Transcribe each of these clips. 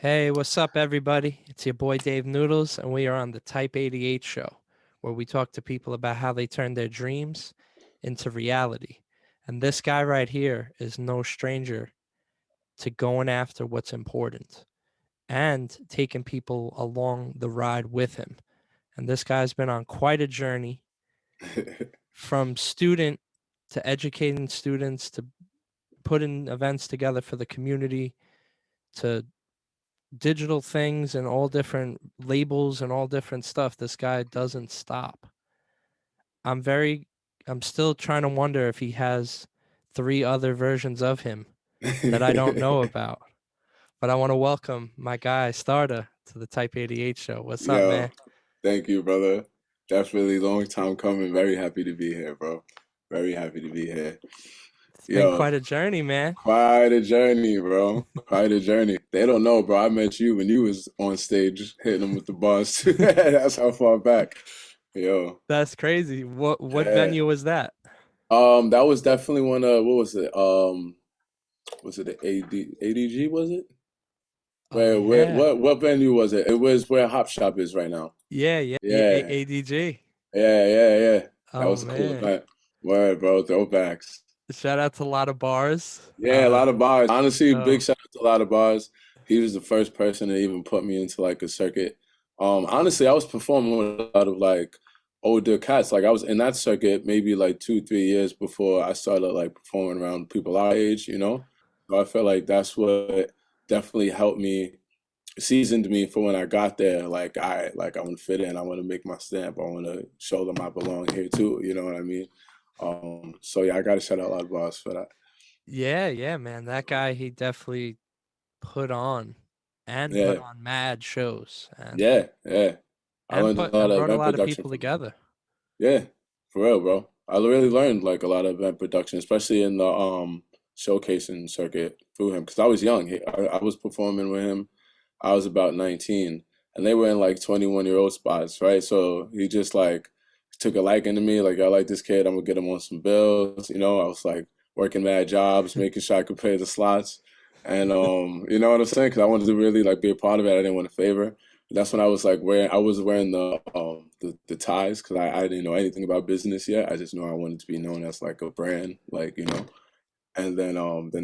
Hey, what's up, everybody? It's your boy Dave Noodles, and we are on the Type 88 show, where we talk to people about how they turn their dreams into reality. And this guy right here is no stranger to going after what's important and taking people along the ride with him. And this guy's been on quite a journey from student to educating students to putting events together for the community to digital things and all different labels and all different stuff. This guy doesn't stop. I'm very I'm still trying to wonder if he has three other versions of him that I don't know about. But I want to welcome my guy Starda to the Type 88 show. What's up, Yo, man? thank you, brother. Definitely long time coming. Very happy to be here, bro. Very happy to be here. It's been Yo, quite a journey, man. quite a journey, bro. Quite a journey. They don't know, bro. I met you when you was on stage hitting them with the bars. That's how far back. Yo, That's crazy. What yeah. venue was that? That was definitely one of what was it the ADG, was it? Oh Where yeah. what venue was it? It was where Hop Shop is right now. Yeah, Yeah. ADG. Yeah. That Oh was a cool man. event. Word, bro. Throwbacks. Shout out to a lot of bars. Yeah, a lot of bars. Honestly, big So shout out to a lot of bars. He was the first person to even put me into like a circuit. Honestly, I was performing with a lot of like older cats. Like I was in that circuit maybe like 2, 3 years before I started like performing around people our age, you know? So I feel like that's what definitely helped me, seasoned me for when I got there. I want to fit in. I want to make my stamp. I want to show them I belong here too. You know what I mean? So yeah, I got to shout out a lot of bars for that. yeah, man. That guy, he definitely put on and put Yeah, on mad shows yeah. I learned a lot and of brought a event lot of production people from him. together. Yeah, for real, bro. I really learned like a lot of event production, especially in the showcasing circuit through him. Because I was young. I was performing with him. I was about 19, and they were in like 21-year-old spots, right? So he just like took a liking to me. Like, I like this kid. I'm gonna get him on some bills. You know, I was like working mad jobs, making sure I could pay the slots, and you know what I'm saying? Because I wanted to really like be a part of it. I didn't want to favor. That's when I was like wearing. I was wearing the ties because I didn't know anything about business yet. I just knew I wanted to be known as like a brand, like you know. And then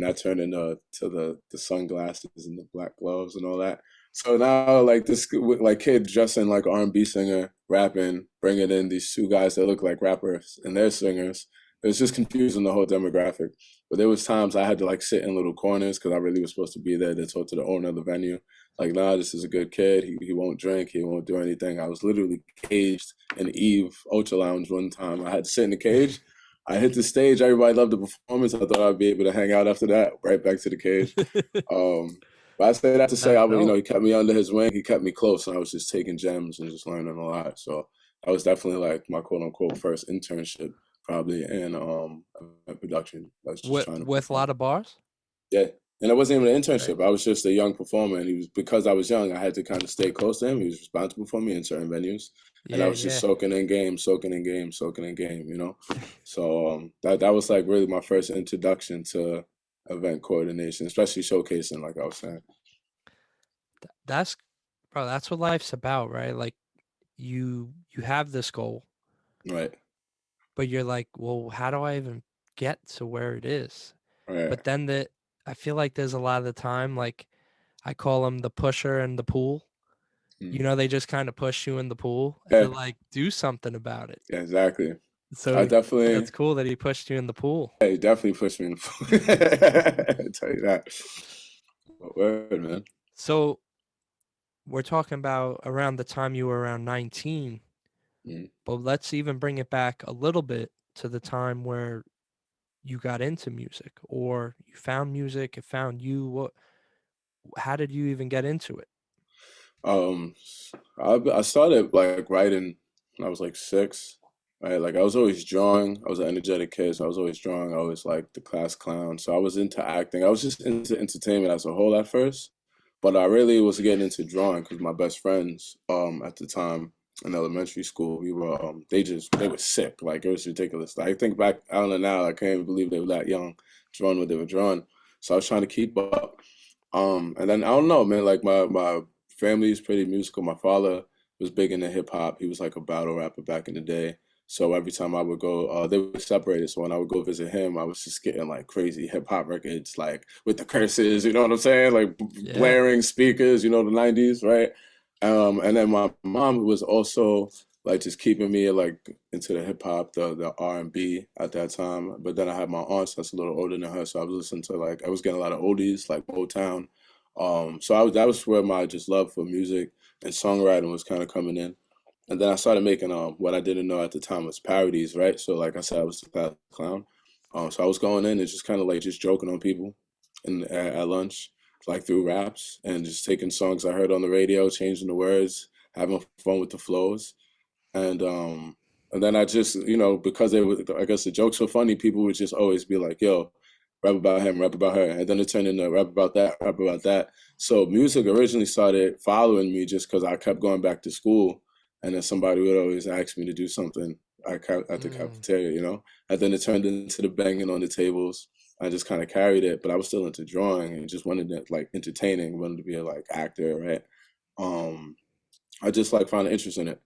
that turned into the sunglasses and the black gloves and all that. So now like this like kid dressing like R&B singer, rapping, bringing in these two guys that look like rappers and they're singers. It was just confusing the whole demographic. But there was times I had to like sit in little corners because I really was supposed to be there to talk to the owner of the venue. Like, nah, this is a good kid. He won't drink. He won't do anything. I was literally caged in Eve Ultra Lounge one time. I had to sit in the cage. I hit the stage. Everybody loved the performance. I thought I'd be able to hang out after that, right back to the cage. Um, but I say that to say, That's dope. he kept me under his wing. He kept me close, and I was just taking gems and just learning a lot. So that was definitely like my quote unquote first internship, probably in production. I was just trying to With a lot perform. of bars. Yeah. And it wasn't even an internship. I Crazy. was just a young performer, and he was because I was young. I had to kind of stay close to him. He was responsible for me in certain venues, and I Yeah, was just yeah. soaking in game, soaking in game, soaking in game. You know, so that was like really my first introduction to event coordination, especially showcasing, like I was saying. That's bro, that's what life's about, right? Like you have this goal, Right, but you're like, well, how do I even get to where it is? right. But then I feel like there's a lot of the time, like I call them the pusher and the pull. Mm. You know, they just kind of push you in the pool, and you're Yeah, like, do something about it. yeah, exactly. I So definitely, that's cool that he pushed you in the pool. yeah, he definitely pushed me in the I tell you that. But word, man. So we're talking about around the time you were around 19, Mm. but let's even bring it back a little bit to the time where you got into music or you found music, it found you. How did you even get into it? Um, I started like writing when I was like 6. Right, like I was always drawing. I was an energetic kid, so I was always drawing. I was like the class clown. So I was into acting. I was just into entertainment as a whole at first, but I really was getting into drawing because my best friends at the time in elementary school, we were they were sick. Like it was ridiculous. I think back, I don't know now, I can't even believe they were that young, drawing what they were drawing. So I was trying to keep up. And then I don't know, man. Like my family is pretty musical. My father was big into hip hop. He was like a battle rapper back in the day. So every time I would go, they were separated. So when I would go visit him, I was just getting like crazy hip hop records, like with the curses. You know what I'm saying? Like Yeah. blaring speakers. You know the '90s, right? And then my mom was also like just keeping me like into the hip hop, the R&B at that time. But then I had my aunts that's a little older than her, so I was listening to like I was getting a lot of oldies like Motown. So that was where my just love for music and songwriting was kind of coming in. And then I started making what I didn't know at the time was parodies, right? So like I said, I was the class clown. So I was going in and just kind of like just joking on people at lunch, like through raps and just taking songs I heard on the radio, changing the words, having fun with the flows. And um and then I just, because they were, I guess the jokes were funny, people would just always be like, yo, rap about him, rap about her. And then it turned into rap about that, rap about that. So music originally started following me just because I kept going back to school and then somebody would always ask me to do something at the Mm. cafeteria. And then it turned into the banging on the tables. I just kind of carried it, but I was still into drawing and just wanted to like entertaining, wanted to be a like actor, right? Um, I just like found an interest in it,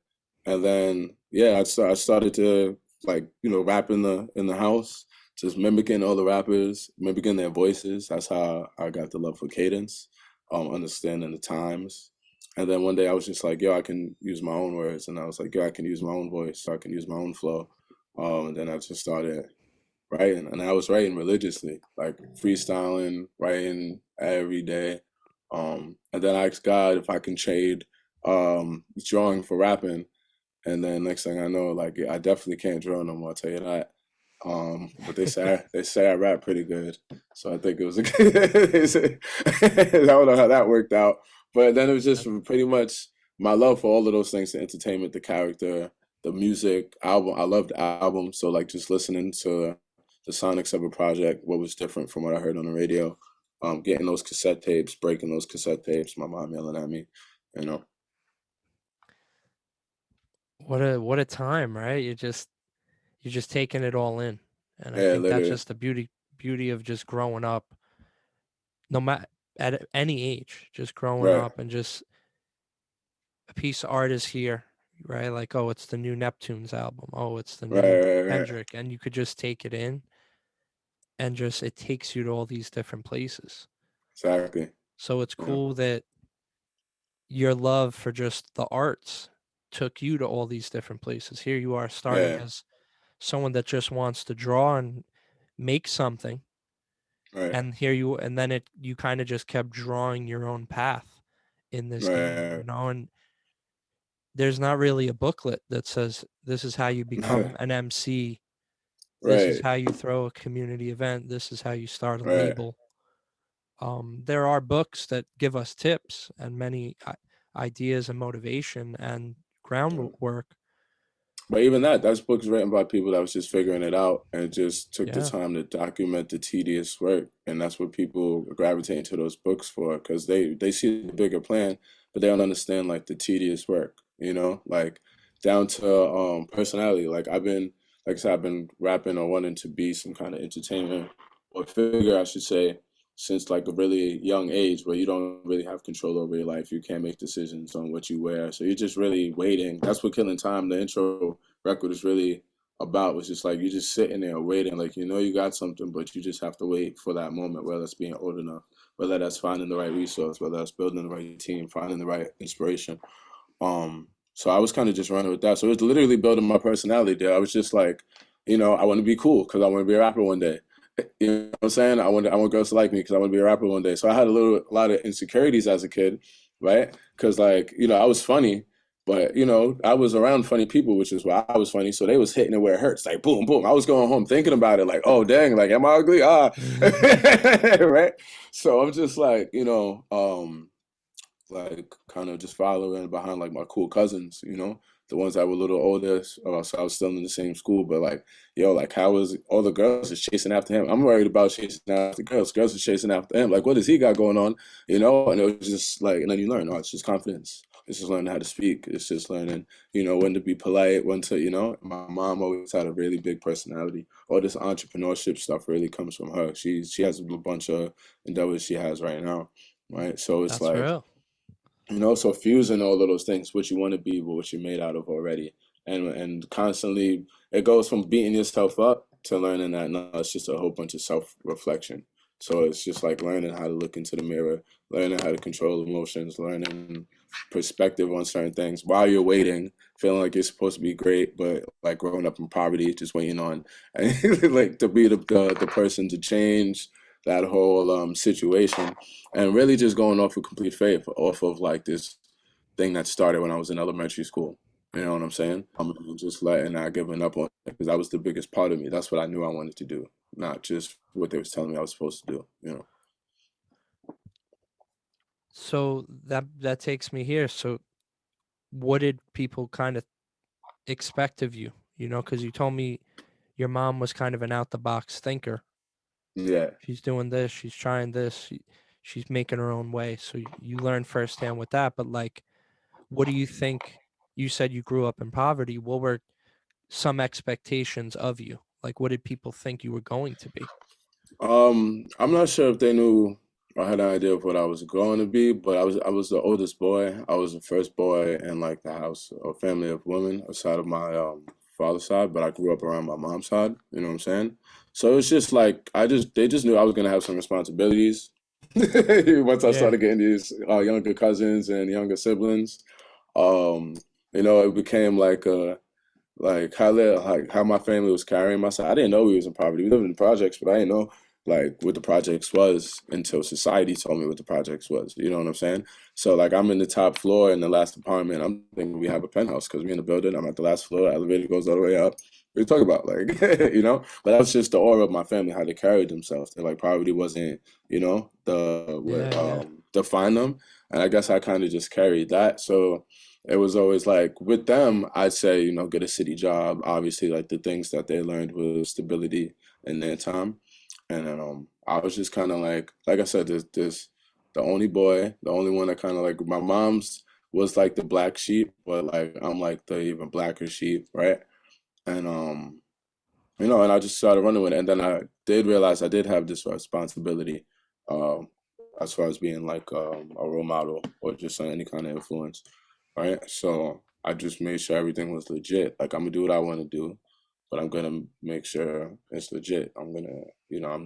and then yeah, I started to like rap in the house, just mimicking all the rappers, mimicking their voices. That's how I got the love for cadence, understanding the times. And then one day I was just like, yo, I can use my own words, and I was like, yo, I can use my own voice, so I can use my own flow. And then I just started writing, and I was writing religiously, like freestyling, writing every day. And then I asked God if I can trade drawing for rapping, and then next thing I know, like I definitely can't draw no more. I'll tell you that. But they say I rap pretty good, so I think it was a good. I don't know how that worked out, but then it was just pretty much my love for all of those things: the entertainment, the character, the music, album. I loved albums, so like just listening to the sonics of a project, what was different from what I heard on the radio, getting those cassette tapes, breaking those cassette tapes, my mom yelling at me, you know. What a time, right? You're just taking it all in. And I Yeah, think that's literally. just the beauty of just growing up, no matter at any age, just growing Right, up and just a piece of art is here, right? Like, oh, it's the new Neptunes album. Oh, it's the right, new right, right. Kendrick. And you could just take it in and just it takes you to all these different places. Exactly. So it's Yeah, cool that your love for just the arts took you to all these different places. Here you are starting yeah, as someone that just wants to draw and make something, right, and here you and then it you kind of just kept drawing your own path in this game, right, and there's not really a booklet that says this is how you become an MC, this is right, how you throw a community event, this is how you start a right. label. There are books that give us tips and many ideas and motivation and Yeah. groundwork. But even that's books written by people that was just figuring it out and just took the Yeah. time to document the tedious work, and that's what people gravitate into those books for because they see the bigger plan, but they don't understand like the tedious work, like down to personality. Like like I said, I've been rapping or wanting to be some kind of entertainer or figure, I should say, since like a really young age where you don't really have control over your life. You can't make decisions on what you wear. So you're just really waiting. That's what Killing Time, the intro record is really about, was just like you're just sitting there waiting, like you got something, but you just have to wait for that moment, whether it's being old enough, whether that's finding the right resource, whether that's building the right team, finding the right inspiration. So I was kind of just running with that. So it was literally building my personality there. I was just like, I want to be cool because I want to be a rapper one day. You know what I'm saying? I want girls to like me because I want to be a rapper one day. So I had a lot of insecurities as a kid, right? Because like, I was funny, but I was around funny people, which is why I was funny. So they was hitting it where it hurts, like boom, boom. I was going home thinking about it, like, oh dang, like am I ugly? Ah, right. So I'm just like, like kind of just following behind like my cool cousins, the ones that were a little older. So I was still in the same school, but like, yo, like how was all the girls is chasing after him? I'm worried about chasing after girls. Girls are chasing after him. Like, what does he got going on? And it was just like, and then you learn, oh, it's just confidence. It's just learning how to speak. It's just learning, when to be polite, when to, my mom always had a really big personality. All this entrepreneurship stuff really comes from her. She has a bunch of endeavors she has right now. right? So it's That's like, real. so fusing all of those things, what you want to be with what you're made out of already. And constantly it goes from beating yourself up to learning that no, it's just a whole bunch of self-reflection. So it's just like learning how to look into the mirror, learning how to control emotions, learning perspective on certain things while you're waiting, feeling like you're supposed to be great, but like growing up in poverty, just waiting on like to be the person to change that whole situation, and really just going off of complete faith, off of like this thing that started when I was in elementary school. You know what I'm saying? And just letting, not giving up on it, because that was the biggest part of me. That's what I knew I wanted to do, not just what they was telling me I was supposed to do. So that takes me here. So what did people kind of expect of you? Because you told me your mom was kind of an out the box thinker. Yeah. She's doing this, she's trying this, she's making her own way. So you learn firsthand with that. But like, what do you think? You said you grew up in poverty. What were some expectations of you? Like, what did people think you were going to be? I'm not sure if they knew or had an idea of what I was going to be, but I was the oldest boy. I was the first boy in like the house, a family of women aside of my father's side, but I grew up around my mom's side. You know what I'm saying? So it's just like they just knew I was gonna have some responsibilities. Once I Yeah, started getting these younger cousins and younger siblings, um, it became like how my family was carrying myself. I didn't know we was in poverty. We lived in projects, but I didn't know like what the projects was until society told me what the projects was. You know what I'm saying? So like I'm in the top floor in the last apartment. I'm thinking we have a penthouse because we're in the building. I'm at the last floor. Elevator goes all the way up. What are you talking about? Like, But that was just the aura of my family, how they carried themselves. They like poverty wasn't, the what yeah, yeah. define them. And I guess I kind of just carried that. So it was always like with them, I'd say, get a city job. Obviously, like the things that they learned was stability in their time. And then I was just kind of like I said, this the only boy, the only one that kind of like my mom's was like the black sheep, but like I'm like the even blacker sheep, right? And and I just started running with it. And then I did realize I did have this responsibility, um, as far as being like a role model or just any kind of influence, right? So I just made sure everything was legit. Like I'm gonna do what I want to do, but I'm gonna make sure it's legit. I'm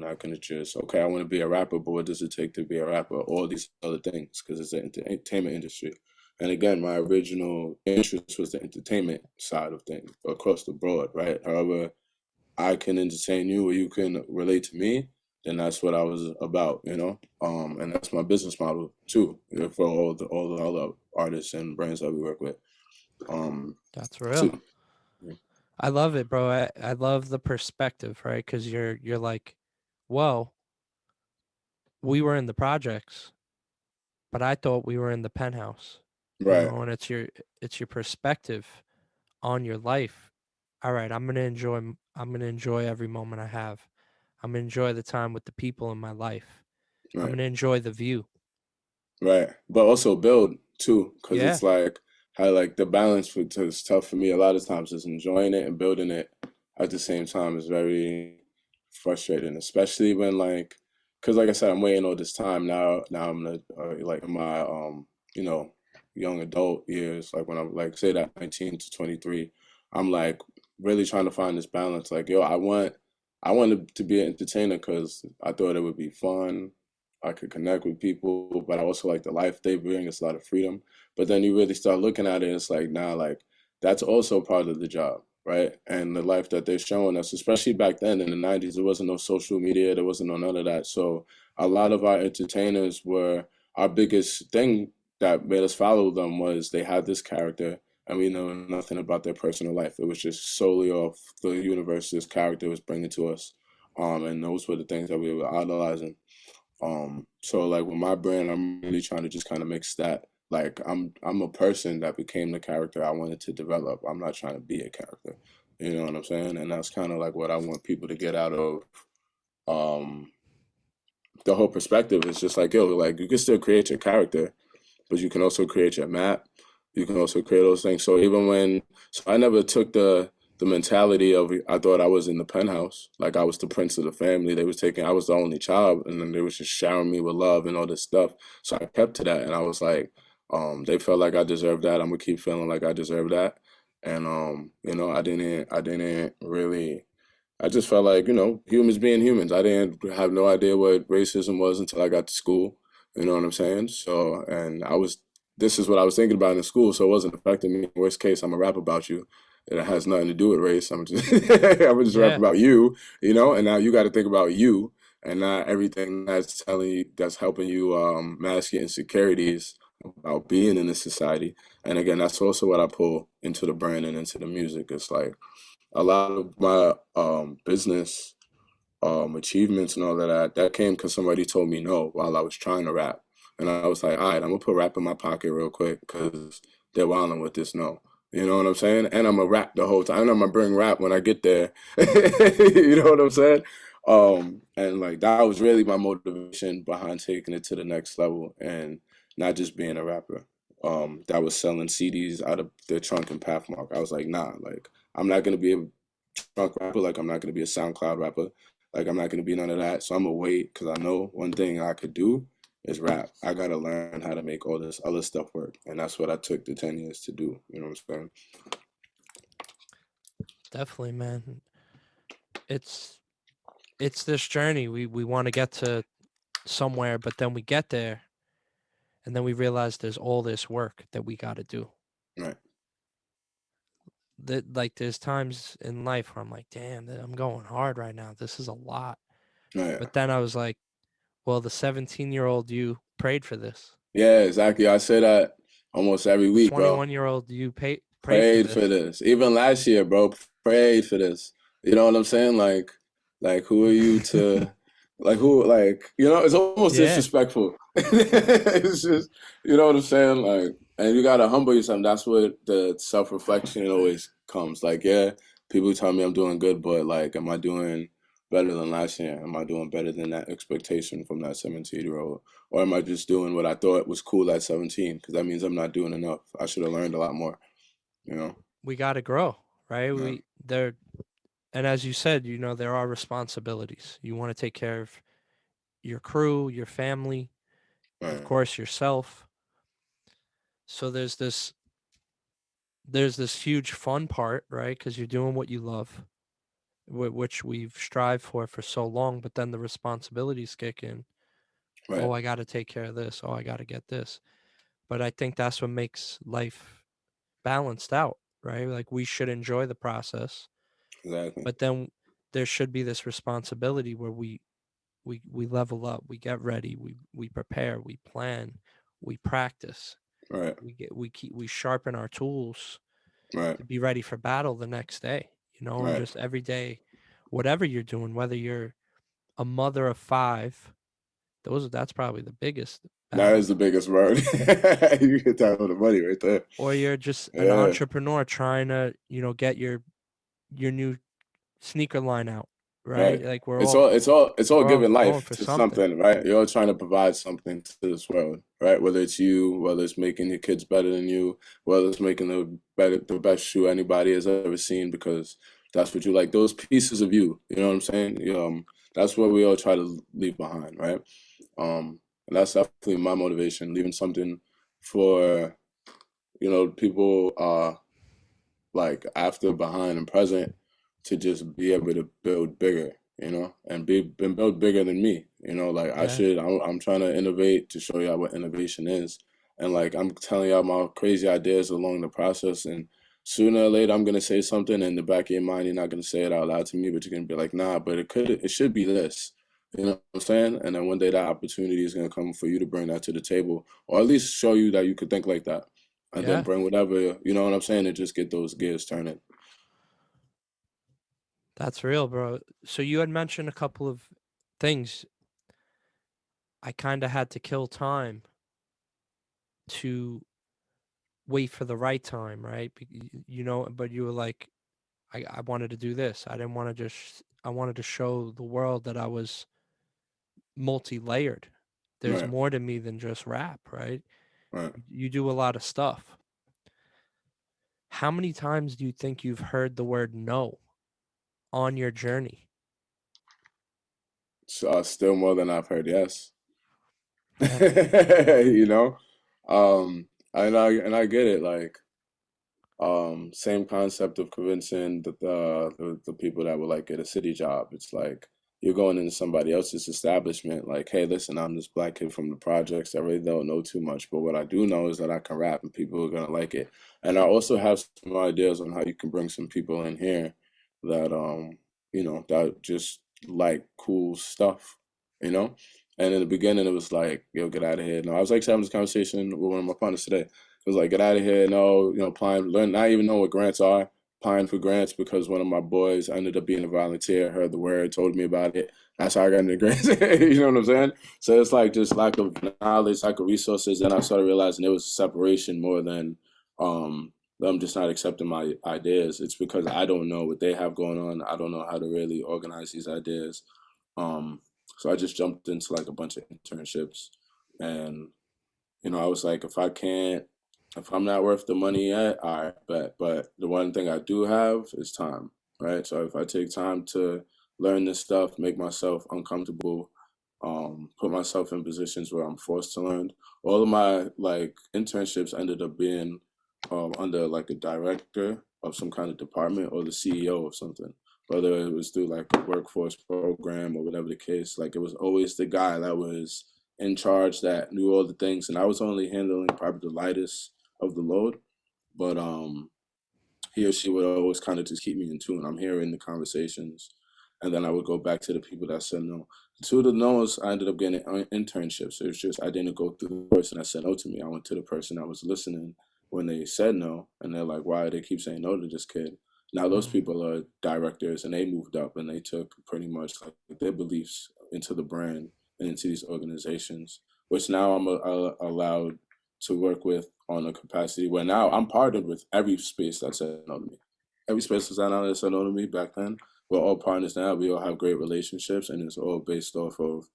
not gonna just okay. I want to be a rapper, but what does it take to be a rapper? All these other things because it's the entertainment industry. And again, my original interest was the entertainment side of things across the board, right? However, I can entertain you or you can relate to me, then that's what I was about. And that's my business model too, for all the other artists and brands that we work with. That's real. Too. Yeah. I love it, bro. I love the perspective, right? Because you're like, whoa, we were in the projects, but I thought we were in the penthouse, Right, and it's your perspective on your life. All right, I'm gonna enjoy every moment I have. I'm gonna enjoy the time with the people in my life. I'm right. gonna enjoy the view. Right, but also build too, because Yeah, it's like how like the balance is tough for me. A lot of times, is enjoying it and building it at the same time is very frustrating, especially when because like I said, I'm waiting all this time now. Now I'm like in my you know young adult years, like when I'm like say that 19 to 23, I'm like really trying to find this balance. Like yo, I wanted to be an entertainer because I thought it would be fun. I could connect with people, but I also like the life they bring. It's a lot of freedom. But then you really start looking at it, it's like now, like that's also part of the job, right? And the life that they're showing us, especially back then in the '90s, there wasn't no social media, there wasn't no none of that. So a lot of our entertainers were our biggest thing that made us follow them was they had this character, and we know nothing about their personal life. It was just solely off the universe this character was bringing to us. And those were the things that we were idolizing. So like with my brand, I'm really trying to just kind of mix that. Like I'm a person that became the character I wanted to develop. I'm not trying to be a character. You know what I'm saying? And that's kind of like what I want people to get out of um the whole perspective. Is just like, yo, like you can still create your character, but you can also create your map. You can also create those things. So even when so I never took the mentality of I thought I was in the penthouse, like I was the prince of the family. They was taking, I was the only child, and then they was just showering me with love and all this stuff. So I kept to that, and I was like, they felt like I deserved that. I'm gonna keep feeling like I deserve that, and I didn't really. I just felt like, humans being humans. I didn't have no idea what racism was until I got to school. You know what I'm saying? So, and this is what I was thinking about in school, so it wasn't affecting me. Worst case, I'm gonna rap about you. It has nothing to do with race. I'm just, I'm gonna just rap Yeah. about you, and now you got to think about you and not everything that's telling you, that's helping you mask your insecurities about being in this society. And again, that's also what I pull into the brand and into the music. It's like a lot of my business achievements and all of that came because somebody told me no while I was trying to rap. And I was like, all right, I'm gonna put rap in my pocket real quick because they're wilding with this no. You know what I'm saying? And I'm gonna rap the whole time. And I'm gonna bring rap when I get there. You know what I'm saying? And like that was really my motivation behind taking it to the next level and not just being a rapper. That was selling CDs out of their trunk and Pathmark. I was like, nah, like I'm not gonna be a trunk rapper. Like I'm not gonna be a SoundCloud rapper. Like I'm not gonna be none of that. So I'm gonna wait because I know one thing I could do is rap. I gotta learn how to make all this other stuff work, and that's what I took the 10 years to do. You know what I'm saying? Definitely, man. It's it's this journey. We want to get to somewhere, but then we get there and then we realize there's all this work that we got to do. Right. That like there's times in life where I'm like, damn, I'm going hard right now. This is a lot. Right. But then I was like, well, the 17-year-old you prayed for this. Yeah. Exactly. I say that almost every The week, bro. 21-year-old you prayed for Prayed for this. this. Even last year, bro, prayed for this. You know what I'm saying? Like who are you to like who like it's almost Yeah. disrespectful. It's just you know what I'm saying? Like and you gotta humble yourself. That's what the self reflection always comes. Like, yeah, people tell me I'm doing good, but like am I doing better than last year? Am I doing better than that expectation from that 17-year-old? Or am I just doing what I thought was cool at 17? Because that means I'm not doing enough. I should have learned a lot more. You know? We got to grow, right? Yeah. We there and as you said, there are responsibilities. You want to take care of your crew, your family, of Right. course yourself. So there's this huge fun part, right? Cuz you're doing what you love, which we've strived for so long, but then the responsibilities kick in. Oh, Right. I got to take care of this. Oh, I got to get this. But I think that's what makes life balanced out, right? Like we should enjoy the process, Exactly. but then there should be this responsibility where we level up, we get ready, we prepare, we plan, we practice, Right. we sharpen our tools Right. to be ready for battle the next day, and Right. just every day, whatever you're doing, whether you're a mother of five, that's probably the biggest That battle, is the biggest word. You get that with the money right there. or you're just an Yeah. entrepreneur trying to, get your new sneaker line out, right? Right. Like It's all we're all giving going life for to something. something, right? You're all trying to provide something to this world, right? Whether it's you, whether it's making your kids better than you, whether it's making the best shoe anybody has ever seen because that's what you like. Those pieces of you, you know what I'm saying? That's what we all try to leave behind, right? And that's definitely my motivation, leaving something for, people like after, behind, and present to just be able to build bigger, and build bigger than me. Like Yeah. I'm trying to innovate to show y'all what innovation is, and like I'm telling y'all my crazy ideas along the process, and sooner or later I'm gonna say something in the back of your mind. You're not gonna say it out loud to me, but you're gonna be like, nah, but it should be this. You know what I'm saying? And then one day that opportunity is gonna come for you to bring that to the table, or at least show you that you could think like that and then Yeah. bring whatever, you know what I'm saying, and just get those gears turning. That's real, bro. So you had mentioned a couple of things. I kind of had to kill time to wait for the right time, right? But you were like, I wanted to do this. I didn't want to I wanted to show the world that I was multi-layered. There's Right, more to me than just rap, right? right. You do a lot of stuff. how many times do you think you've heard the word no on your journey? Still more than I've heard yes. Yeah. You know, and I get it. Like, same concept of convincing the people that would like get a city job. It's like you're going into somebody else's establishment, like, hey, listen, I'm this black kid from the projects. I really don't know too much, but what I do know is that I can rap and people are gonna like it. And I also have some ideas on how you can bring some people in here that that just like cool stuff, you know? And in the beginning it was like, yo, get out of here. No, I was like having this conversation with one of my partners today. It was like, get out of here. No, applying, learn, not even know what grants are, applying for grants because one of my boys ended up being a volunteer, heard the word, told me about it. That's how I got into grants. You know what I'm saying? So it's like just lack of knowledge, lack of resources. And I started realizing it was separation more than them just not accepting my ideas. It's because I don't know what they have going on. I don't know how to really organize these ideas. Um, so I just jumped into like a bunch of internships and I was like, if I'm not worth the money yet, I bet. But the one thing I do have is time, right? So if I take time to learn this stuff, make myself uncomfortable, put myself in positions where I'm forced to learn. All of my like internships ended up being under like a director of some kind of department or the CEO of something. Whether it was through like a workforce program or whatever the case, like it was always the guy that was in charge that knew all the things, and I was only handling probably the lightest of the load. But he or she would always kind of just keep me in tune. I'm hearing the conversations, and then I would go back to the people that said no. Two of the no's, I ended up getting internships. It was just I didn't go through the person that said no to me. I went to the person that was listening when they said no, and they're like, "Why do they keep saying no to this kid?" Now those Mm, people are directors, and they moved up, and they took pretty much like their beliefs into the brand and into these organizations, which now I'm allowed to work with on a capacity where now I'm partnered with every space that said no to me. Every space that said no to me back then. We're all partners now. We all have great relationships, and it's all based off of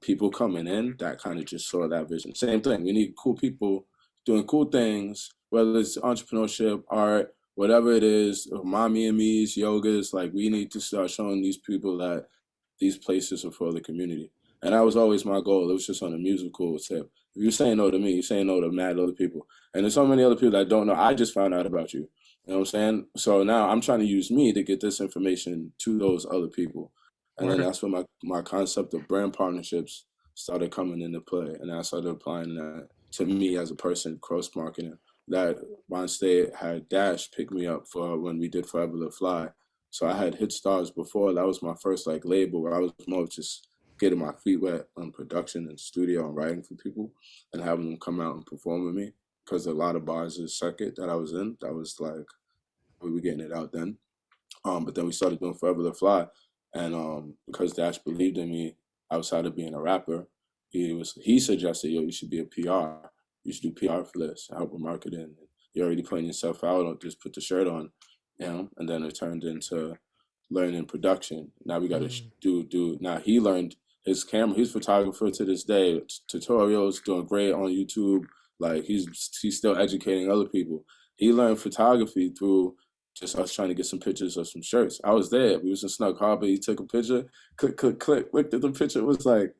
people coming in that kind of just saw that vision. Same thing. We need cool people doing cool things, whether it's entrepreneurship, art, whatever it is, mommy and me's, yogas. Like we need to start showing these people that these places are for the community. And that was always my goal. It was just on a musical tip. If you're saying no to me, you're saying no to mad other people. And there's so many other people that don't know. I just found out about you. You know what I'm saying? So now I'm trying to use me to get this information to those other people. And then word. that's when my concept of brand partnerships started coming into play. And I started applying that to me as a person, cross marketing. That Bond State had Dash pick me up for when we did Forever the Fly. So I had hit stars before. That was my first like label where I was more just getting my feet wet on production and studio and writing for people and having them come out and perform with me. Because a lot of bars in circuit that I was in, that was like we were getting it out then. But then we started doing Forever the Fly, and because Dash believed in me outside of being a rapper, he suggested, yo, you should be a PR. You should do PR for this, help with marketing. You're already putting yourself out, don't just put the shirt on, And then it turned into learning production. Now we got to Mm, do. Now he learned his camera. He's a photographer to this day. Tutorials, doing great on YouTube. Like he's still educating other people. He learned photography through just us trying to get some pictures of some shirts. I was there. We was in Snug Harbor. He took a picture. Click, click, click. Looked at the picture. It was like,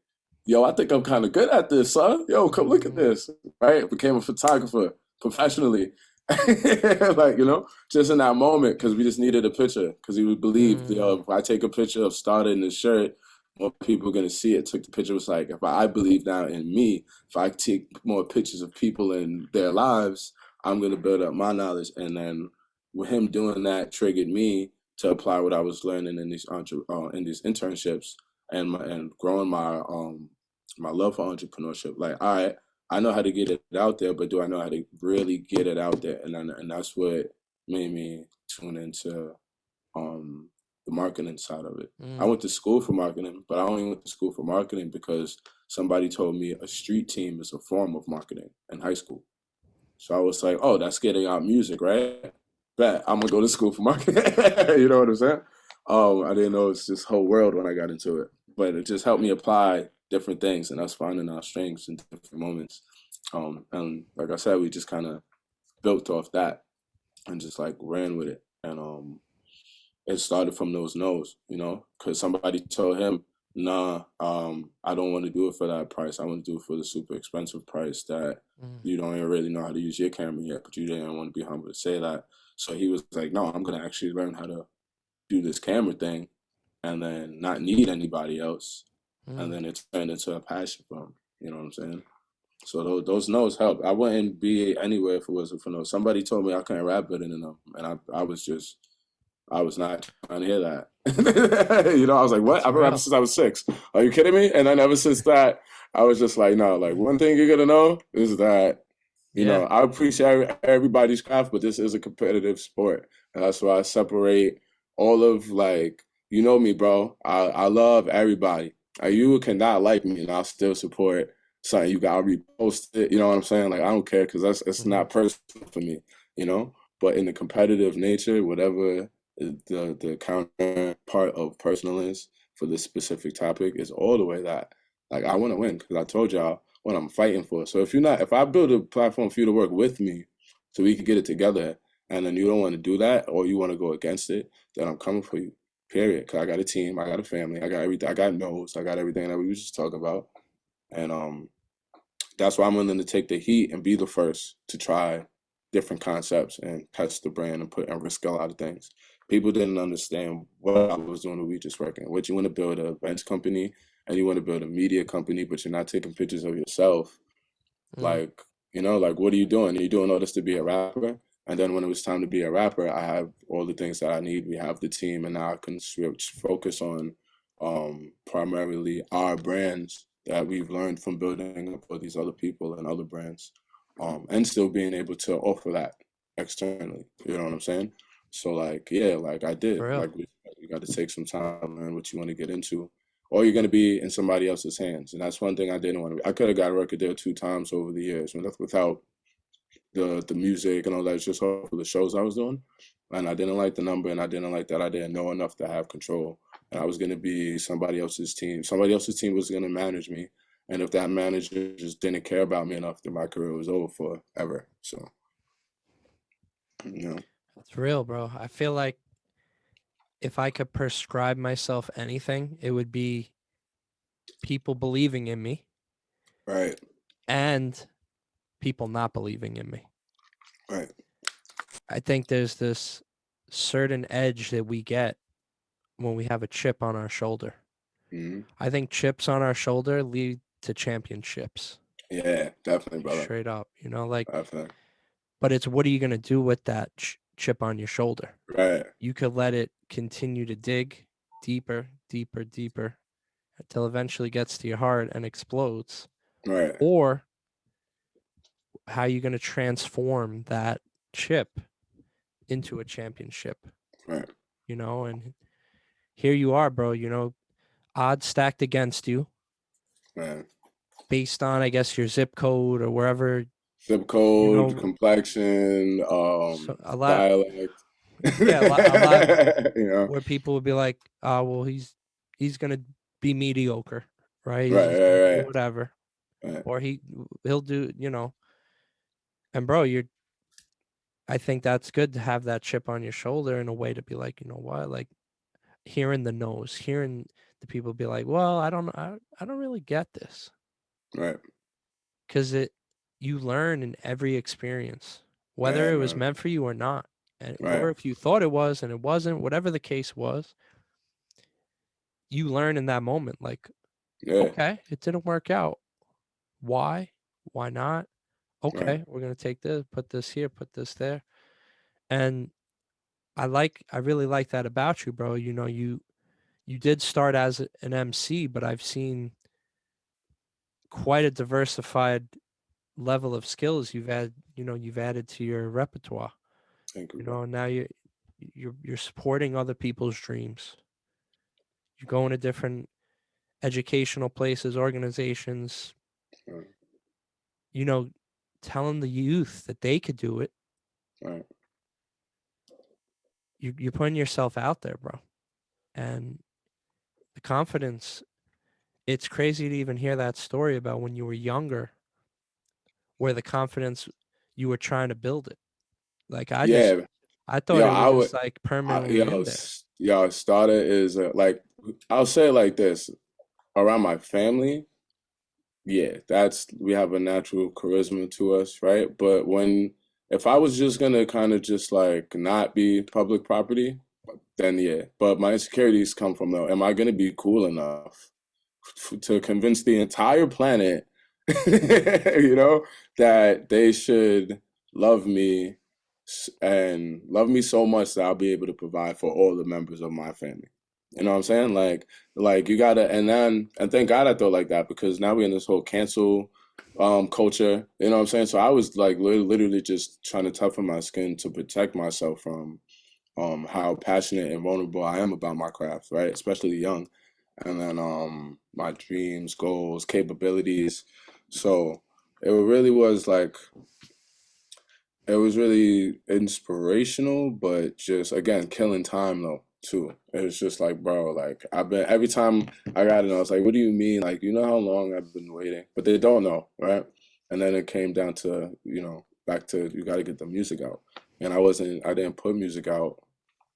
yo, I think I'm kind of good at this, son. Yo, come look at mm, this. Right? Became a photographer professionally. Like, just in that moment, because we just needed a picture. Because he would believe, mm, if I take a picture of Starda in the shirt, more people are going to see it. Took the picture. Was like, if I believe now in me, if I take more pictures of people in their lives, I'm going to build up my knowledge. And then with him doing that triggered me to apply what I was learning in these internships and growing my love for entrepreneurship. Like, all right, I know how to get it out there, but do I know how to really get it out there? And that's what made me tune into um, the marketing side of it. I mm. went to school for marketing, but I only went to school for marketing because somebody told me a street team is a form of marketing in high school. So I was like, oh, that's getting out music, right? Bet I'm gonna go to school for marketing. You know what I'm saying? I didn't know it's this whole world when I got into it, but it just helped me apply different things and us finding our strengths in different moments. And like I said, we just kind of built off that. and just like ran with it. And it started from those no's, you know, because somebody told him, nah, I don't want to do it for that price. I want to do it for the super expensive price that Mm. you don't even really know how to use your camera yet, but you didn't want to be humble to say that. So he was like, no, I'm going to actually learn how to do this camera thing and then not need anybody else. And Mm. then it turned into a passion for him. You know what I'm saying? So those no's help. I wouldn't be anywhere if it wasn't for no. Somebody told me I couldn't rap better than them, and I was not trying to hear that. You know, I was like, what? That's I've been rapping real. since I was 6. Are you kidding me? And then ever since that, I was just like, no, like Mm. one thing you're gonna know is that, you know, Yeah. I appreciate everybody's craft, but this is a competitive sport. And that's why I separate all of like, you know me, bro. I love everybody. You cannot like me and I'll still support something you got repost it. You know what I'm saying? Like I don't care because that's it's Hmm. not personal for me, you know? But in the competitive nature, whatever the counterpart of personal is for this specific topic is all the way that like I want to win because I told y'all what I'm fighting for. So if I build a platform for you to work with me, so we can get it together, and then you don't want to do that or you want to go against it, then I'm coming for you. Period. Cause I got a team, I got a family, I got everything, I got no's, I got everything that we was just talking about, and that's why I'm willing to take the heat and be the first to try different concepts and test the brand and put and risk a lot of things. People didn't understand what I was doing. We just working. What you want to build a events company and you want to build a media company, but you're not taking pictures of yourself. Mm. Like, you know, like what are you doing? Are you doing all this to be a rapper? And then when it was time to be a rapper, I have all the things that I need. We have the team, and now I can switch focus on primarily our brands that we've learned from building up all these other people and other brands, and still being able to offer that externally. You know what I'm saying? So like, yeah, like I did. For real. Like you got to take some time to learn what you want to get into, or you're going to be in somebody else's hands. And that's one thing I didn't want to be. I could have got a record deal 2 times over the years without the music and all that, just off of the shows I was doing. And I didn't like the number, and I didn't like that I didn't know enough to have control. And I was going to be somebody else's team. Somebody else's team was going to manage me. And if that manager just didn't care about me enough, then my career was over forever. So, you know, That's real, bro. I feel like if I could prescribe myself anything, it would be people believing in me right, and people not believing in me. right. I think there's this certain edge that we get when we have a chip on our shoulder. Hmm. I think chips on our shoulder lead to championships. Yeah, definitely, Like brother. straight up, you know, like, Definitely. but it's what are you going to do with that chip on your shoulder? Right, You could let it continue to dig deeper, deeper, deeper until eventually gets to your heart and explodes. right, Or how are you going to transform that chip into a championship, right, you know? And here you are, bro, you know, odds stacked against you right. based on, I guess, your zip code or wherever, Zip you code, know, complexion, so a lot, dialect. yeah, a lot You know, where people would be like, oh, well, he's going to be mediocre, right? He's right, just going to do right, whatever. right, Or he'll do, you know, and bro, I think that's good to have that chip on your shoulder in a way to be like, you know what, like hearing the no's, hearing the people be like, well, I don't really get this, right, because you learn in every experience, whether yeah, it was man, meant for you or not, or right, if you thought it was and it wasn't, whatever the case was, you learn in that moment. Like, yeah, okay, it didn't work out. Why? Why not? right, Okay, we're gonna take this, put this here, put this there, and I really like that about you, bro. You know, you did start as an MC, but I've seen quite a diversified level of skills you've added to your repertoire. thank you, You bro. know, now you're supporting other people's dreams. You're going to different educational places, organizations, Right, you know, telling the youth that they could do it. right, You're putting yourself out there, bro. And the confidence, it's crazy to even hear that story about when you were younger, where the confidence you were trying to build it. Like Yeah, I thought yo, it was I would, just like permanently in there. yo, Starda is like, I'll say it like this, around my family, yeah, we have a natural charisma to us, right? But if I was just gonna kind of just like not be public property, then yeah. But my insecurities come from though, am I gonna be cool enough to convince the entire planet, you know, that they should love me and love me so much that I'll be able to provide for all the members of my family. You know what I'm saying? Like you gotta, and thank God I thought like that because now we're in this whole cancel culture. You know what I'm saying? So I was like literally just trying to toughen my skin to protect myself from how passionate and vulnerable I am about my craft, right? Especially young. And then my dreams, goals, capabilities. So it really was like it was really inspirational, but just again killing time though too. It was just like, bro, like I've been every time I got it, I was like, what do you mean? Like, you know how long I've been waiting? But they don't know, right? And then it came down to, back to you got to get the music out. And I didn't put music out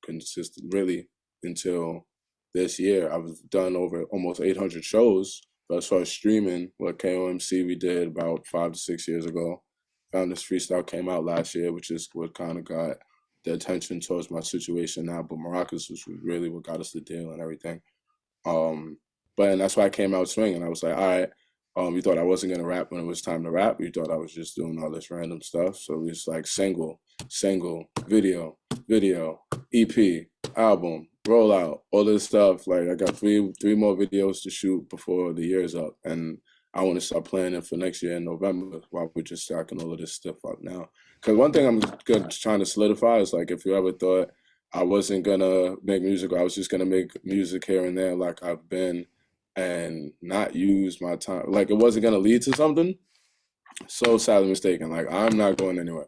consistent really until this year. I was done over almost 800 shows. But as far as streaming, what KOMC we did about 5 to 6 years ago, Found This Freestyle came out last year, which is what kind of got the attention towards my situation now. But Maracas was really what got us the deal and everything. Um, and that's why I came out swinging. I was like, all right, you thought I wasn't gonna rap when it was time to rap. You thought I was just doing all this random stuff. So it was like single, video, EP, album, rollout, all this stuff. Like I got three more videos to shoot before the year's up, and I want to start planning for next year in November while we're just stacking all of this stuff up now. Because one thing I'm trying to solidify is like if you ever thought I wasn't gonna make music, I was just gonna make music here and there like I've been and not use my time, like it wasn't gonna lead to something, so sadly mistaken. Like I'm not going anywhere.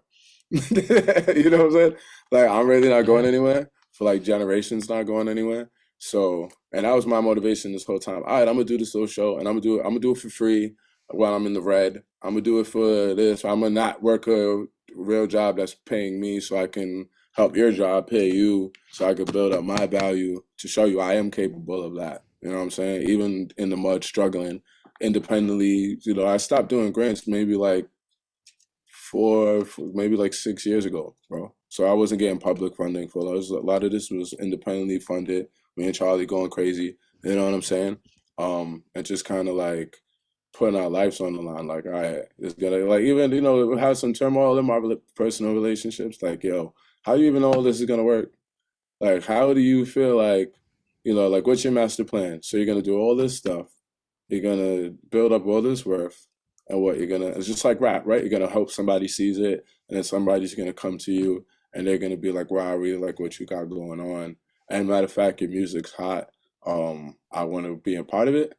You know what I'm saying? Like I'm really not going Yeah. anywhere. For like generations not going anywhere. So, and that was my motivation this whole time. All right, I'm gonna do this little show, and I'm gonna do it for free while I'm in the red. I'm gonna do it for this. I'm gonna not work a real job that's paying me, so I can help your job pay you, so I could build up my value to show you I am capable of that. You know what I'm saying? Even in the mud, struggling independently. I stopped doing grants maybe like maybe like 6 years ago, bro. So I wasn't getting public funding for those. A lot of this was independently funded. Me and Charlie going crazy. You know what I'm saying? And just kind of like putting our lives on the line. Like, all right, it's gonna like even have some turmoil in my personal relationships. Like, yo, how do you even know all this is gonna work? Like, how do you feel like, like what's your master plan? So you're gonna do all this stuff. You're gonna build up all this worth, and it's just like rap, right? You're gonna hope somebody sees it, and then somebody's gonna come to you, and they're gonna be like, "Wow, I really like what you got going on." And matter of fact, your music's hot. I want to be a part of it,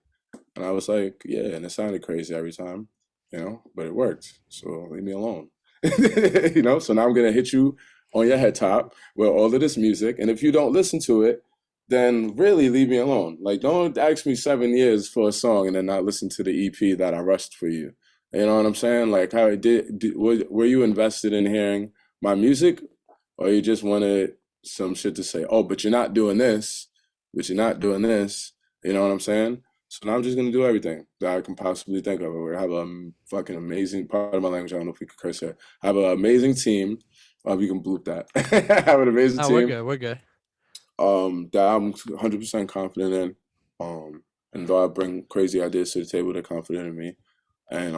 and I was like, "Yeah," and it sounded crazy every time, but it worked. So leave me alone, So now I'm gonna hit you on your head top with all of this music, and if you don't listen to it, then really leave me alone. Like, don't ask me 7 years for a song and then not listen to the EP that I rushed for you. You know what I'm saying? Like, how it were you invested in hearing my music, or you just wanted some shit to say? Oh, but you're not doing this, but you're not doing this. You know what I'm saying? So now I'm just gonna do everything that I can possibly think of. I have a fucking amazing part of my language. I don't know if we could curse here. I have an amazing team. You can bloop that. I have an amazing Oh, we're team good. We're good. that I'm 100% confident in. And though I bring crazy ideas to the table, they're confident in me. And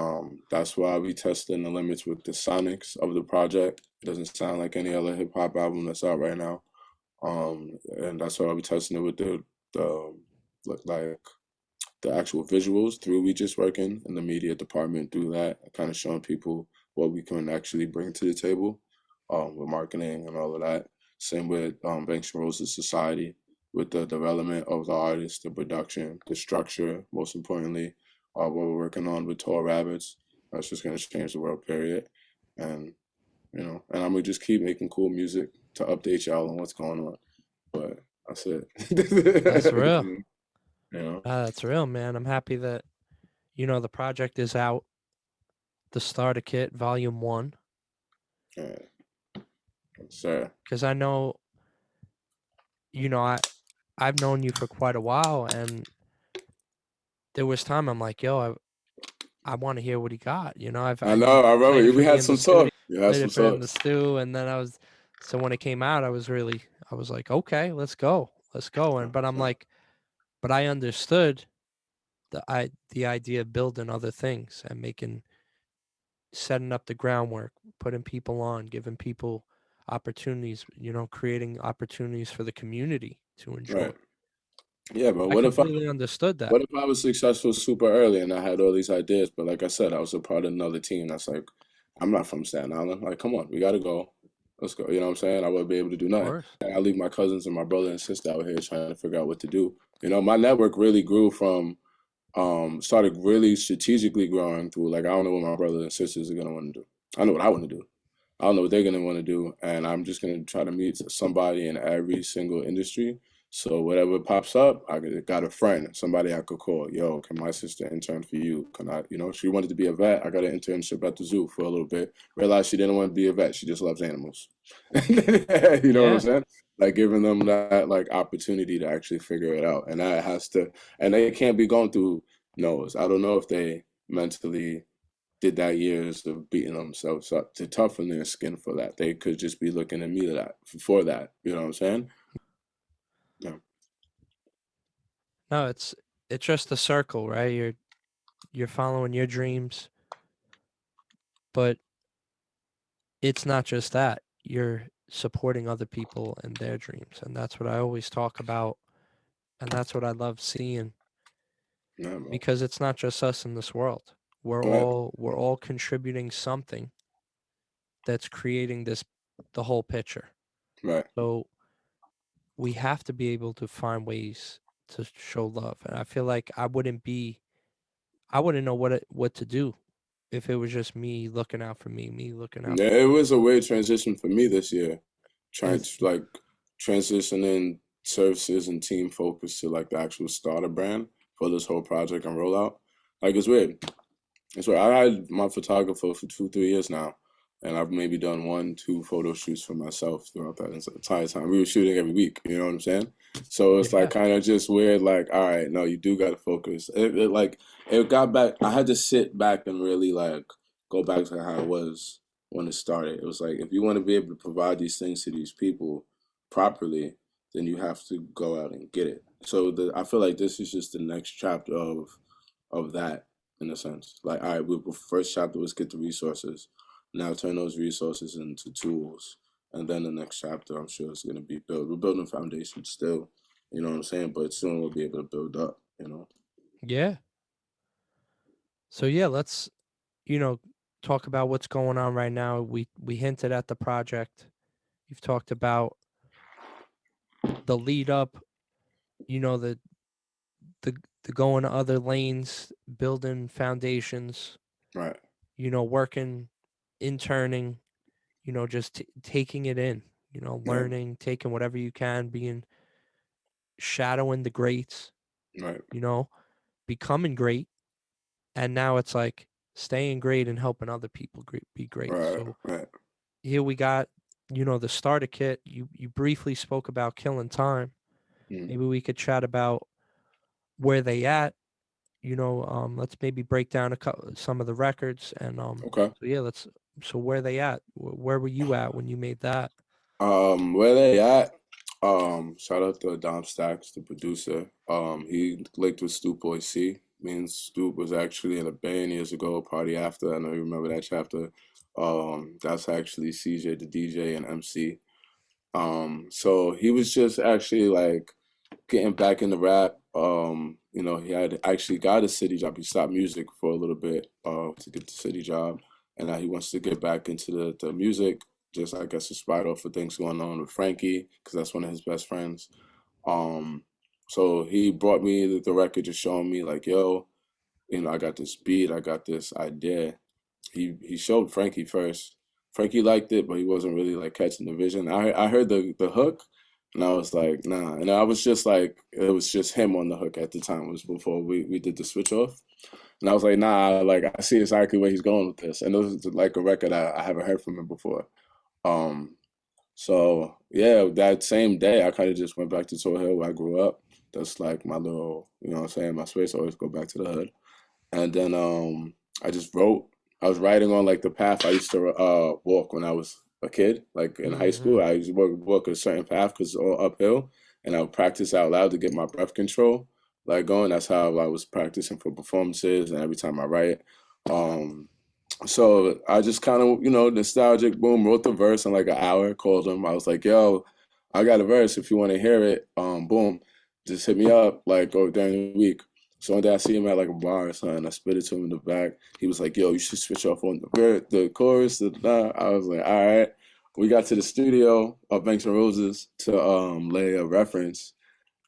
that's why we testing the limits with the sonics of the project. It doesn't sound like any other hip hop album that's out right now. And that's why we testing it with the like the actual visuals through WeJustWorkin in the media department through that, kind of showing people what we can actually bring to the table with marketing and all of that. Same with Banks and Roses Society with the development of the artist, the production, the structure, most importantly, what we're working on with Tall Rabbits. That's just going to change the world, period. And, and I'm going to just keep making cool music to update y'all on what's going on. But that's That's it. real. you know? That's real, man. I'm happy that the project is out. The Starter Kit, Volume 1. Yeah. Sure. because I know, you know, I've known you for quite a while, and there was time I'm like, yo, I want to hear what he got. You know, I you know. I played it remember for we me had in the some studio, talk. We had played some it for in the talks. stew, and then so when it came out, I was like, okay, let's go. And but I'm Sure. like, but I understood the idea of building other things and setting up the groundwork, putting people on, giving people opportunities, creating opportunities for the community to enjoy. Right. Yeah, but I completely understood that. what if I was successful super early and I had all these ideas, but like I said, I was a part of another team that's like, I'm not from Staten Island. Like, come on, we gotta go. Let's go. You know what I'm saying? I wouldn't be able to do Of nothing. course. I leave my cousins and my brother and sister out here trying to figure out what to do. You know, my network really grew from started really strategically growing through like I don't know what my brothers and sisters are gonna want to do. I know what I want to do. I don't know what they're gonna want to do, and I'm just gonna try to meet somebody in every single industry. So whatever pops up, got a friend, somebody I could call. Yo, can my sister intern for you? Can I? You know, she wanted to be a vet. I got an internship at the zoo for a little bit. Realized she didn't want to be a vet. She just loves animals. You know what I'm Yeah. saying? Like giving them that like opportunity to actually figure it out, and that has to, and they can't be going through no's. I don't know if they mentally did that years of beating themselves up to toughen their skin for that. They could just be looking at me to that for that. You know what I'm saying? Yeah. No, it's just a circle, right? You're following your dreams, but it's not just that. You're supporting other people and their dreams, and that's what I always talk about, and that's what I love seeing Yeah, bro. because it's not just us in this world. Right. We're all contributing something that's creating the whole picture. Right. So we have to be able to find ways to show love. And I feel like I wouldn't know what to do if it was just me looking out for me looking out Yeah, it was a weird transition for me this year, trying is to like transitioning services and team focus to like the actual starter brand for this whole project and rollout. Like it's weird. So I had my photographer for 2, 3 years now, and I've maybe done 1, 2 photo shoots for myself throughout that entire time. We were shooting every week, you know what I'm saying? So it's like yeah. kind of just weird. Like, all right, no, you do got to focus. Like it got back. I had to sit back and really like go back to how it was when it started. It was like if you want to be able to provide these things to these people properly, then you have to go out and get it. So I feel like this is just the next chapter of that in a sense. Like, all right, first chapter was get the resources. Now turn those resources into tools. And then the next chapter, I'm sure, is going to be built. We're building foundation still, you know what I'm saying? But soon we'll be able to build up, you know? Yeah. So yeah, let's talk about what's going on right now. We hinted at the project. You've talked about the lead up, you know, the the going to other lanes, building foundations, Right, working, interning, just taking it in, right, learning, taking whatever you can, being shadowing the greats, right, you know, becoming great. And now it's like staying great and helping other people be great. right, So right. here we got, the starter kit. You briefly spoke about killing time. Mm. Maybe we could chat about where they at. Let's maybe break down some of the records and Okay. so yeah, let's. So where they at? Where were you at when you made that? Where they at? Shout out to Dom Stacks, the producer. He linked with Stoop Boy C. Me and Stoop was actually in a band years ago, Party After. I know you remember that chapter. That's actually CJ, the DJ and MC. So he was just actually like getting back into rap. He had actually got a city job. He stopped music for a little bit to get the city job, and now he wants to get back into the music. Just I guess inspired off of things going on with Frankie, because that's one of his best friends. Um, so he brought me the record, just showing me like, yo, I got this beat, I got this idea. He showed Frankie first. Frankie liked it, but he wasn't really like catching the vision. I heard the hook, and I was like, nah. And I was just like, it was just him on the hook at the time. It was before we did the switch off, and I was like, nah. Like I see exactly where he's going with this, and this is like a record I haven't heard from him before. Um, So yeah, that same day I kind of just went back to Todt Hill where I grew up. That's like my little, you know what I'm saying, my space. I always go back to the hood. And then I just wrote. I was writing on like the path I used to walk when I was a kid, like in high Hmm. school. I used to walk a certain path because it's all uphill, and I would practice out loud to get my breath control like going. That's how I was practicing for performances, and every time I write. Um, so I just kind of, nostalgic, boom, wrote the verse in like an hour, called him. I was like, yo, I got a verse if you want to hear it. Boom, just hit me up like during the week. So one day I see him at like a bar or something. I spit it to him in the back. He was like, yo, you should switch off on the chorus. I was like, all right. We got to the studio of Banks and Roses to lay a reference.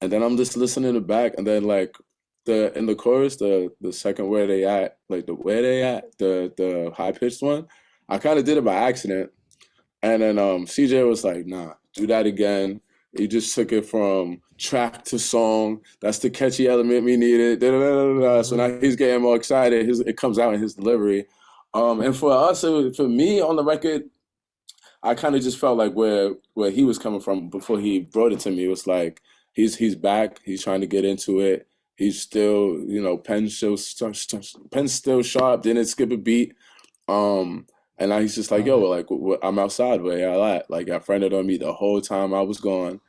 And then I'm just listening to the back, and then like the in the chorus, the second where they at, like the where they at, the high pitched one, I kind of did it by accident, and then CJ was like, "Nah, do that again." He just took it from track to song. That's the catchy element we needed. Da, da, da, da, da. So Hmm. now he's getting more excited. It comes out in his delivery. And for us, for me on the record, I kind of just felt like where he was coming from before he brought it to me. It was like he's back. He's trying to get into it. He's still, pen still sharp. Didn't skip a beat. Um, and now he's just like, Love yo, it. like I'm outside. Where y'all at? Like I friended on me the whole time I was gone.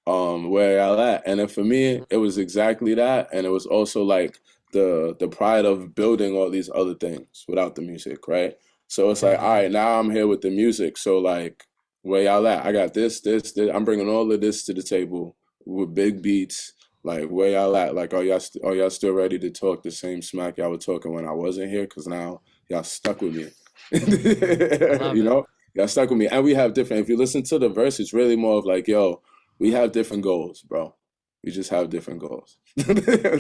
Where y'all at? And then for me, it was exactly that, and it was also like the pride of building all these other things without the music, right? So it's Yeah, like, all yeah, right, now I'm here with the music. So like, where y'all at? I got this. I'm bringing all of this to the table with big beats. Like, where y'all at? Like, are y'all still ready to talk the same smack y'all were talking when I wasn't here? Because now y'all stuck with me. I love You it. know, y'all stuck with me, and we have different. If you listen to the verse, it's really more of like, yo, we have different goals, bro. We just have different goals.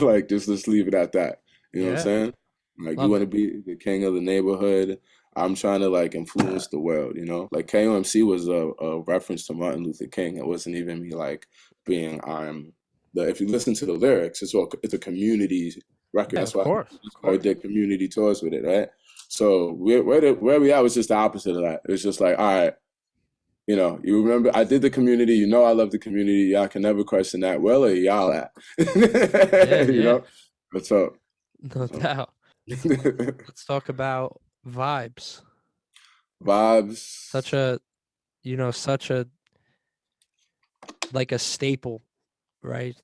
Like, just let's leave it at that. You know what I'm Yeah, saying? Like, you love want to it. be the king of the neighborhood. I'm trying to like influence the world, you know? Like KOMC was a reference to Martin Luther King. It wasn't even me like being if you listen to the lyrics, it's a community record. Yeah, of That's why I course. did community tours with it, right? So where we at was just the opposite of that. It's just like, all right, you remember I did the community. You know I love the community. Y'all can never question that. Where are y'all at? Yeah, You yeah, know? What's up? no So doubt. Let's talk about vibes. vibes. Such a, such a like a staple, right?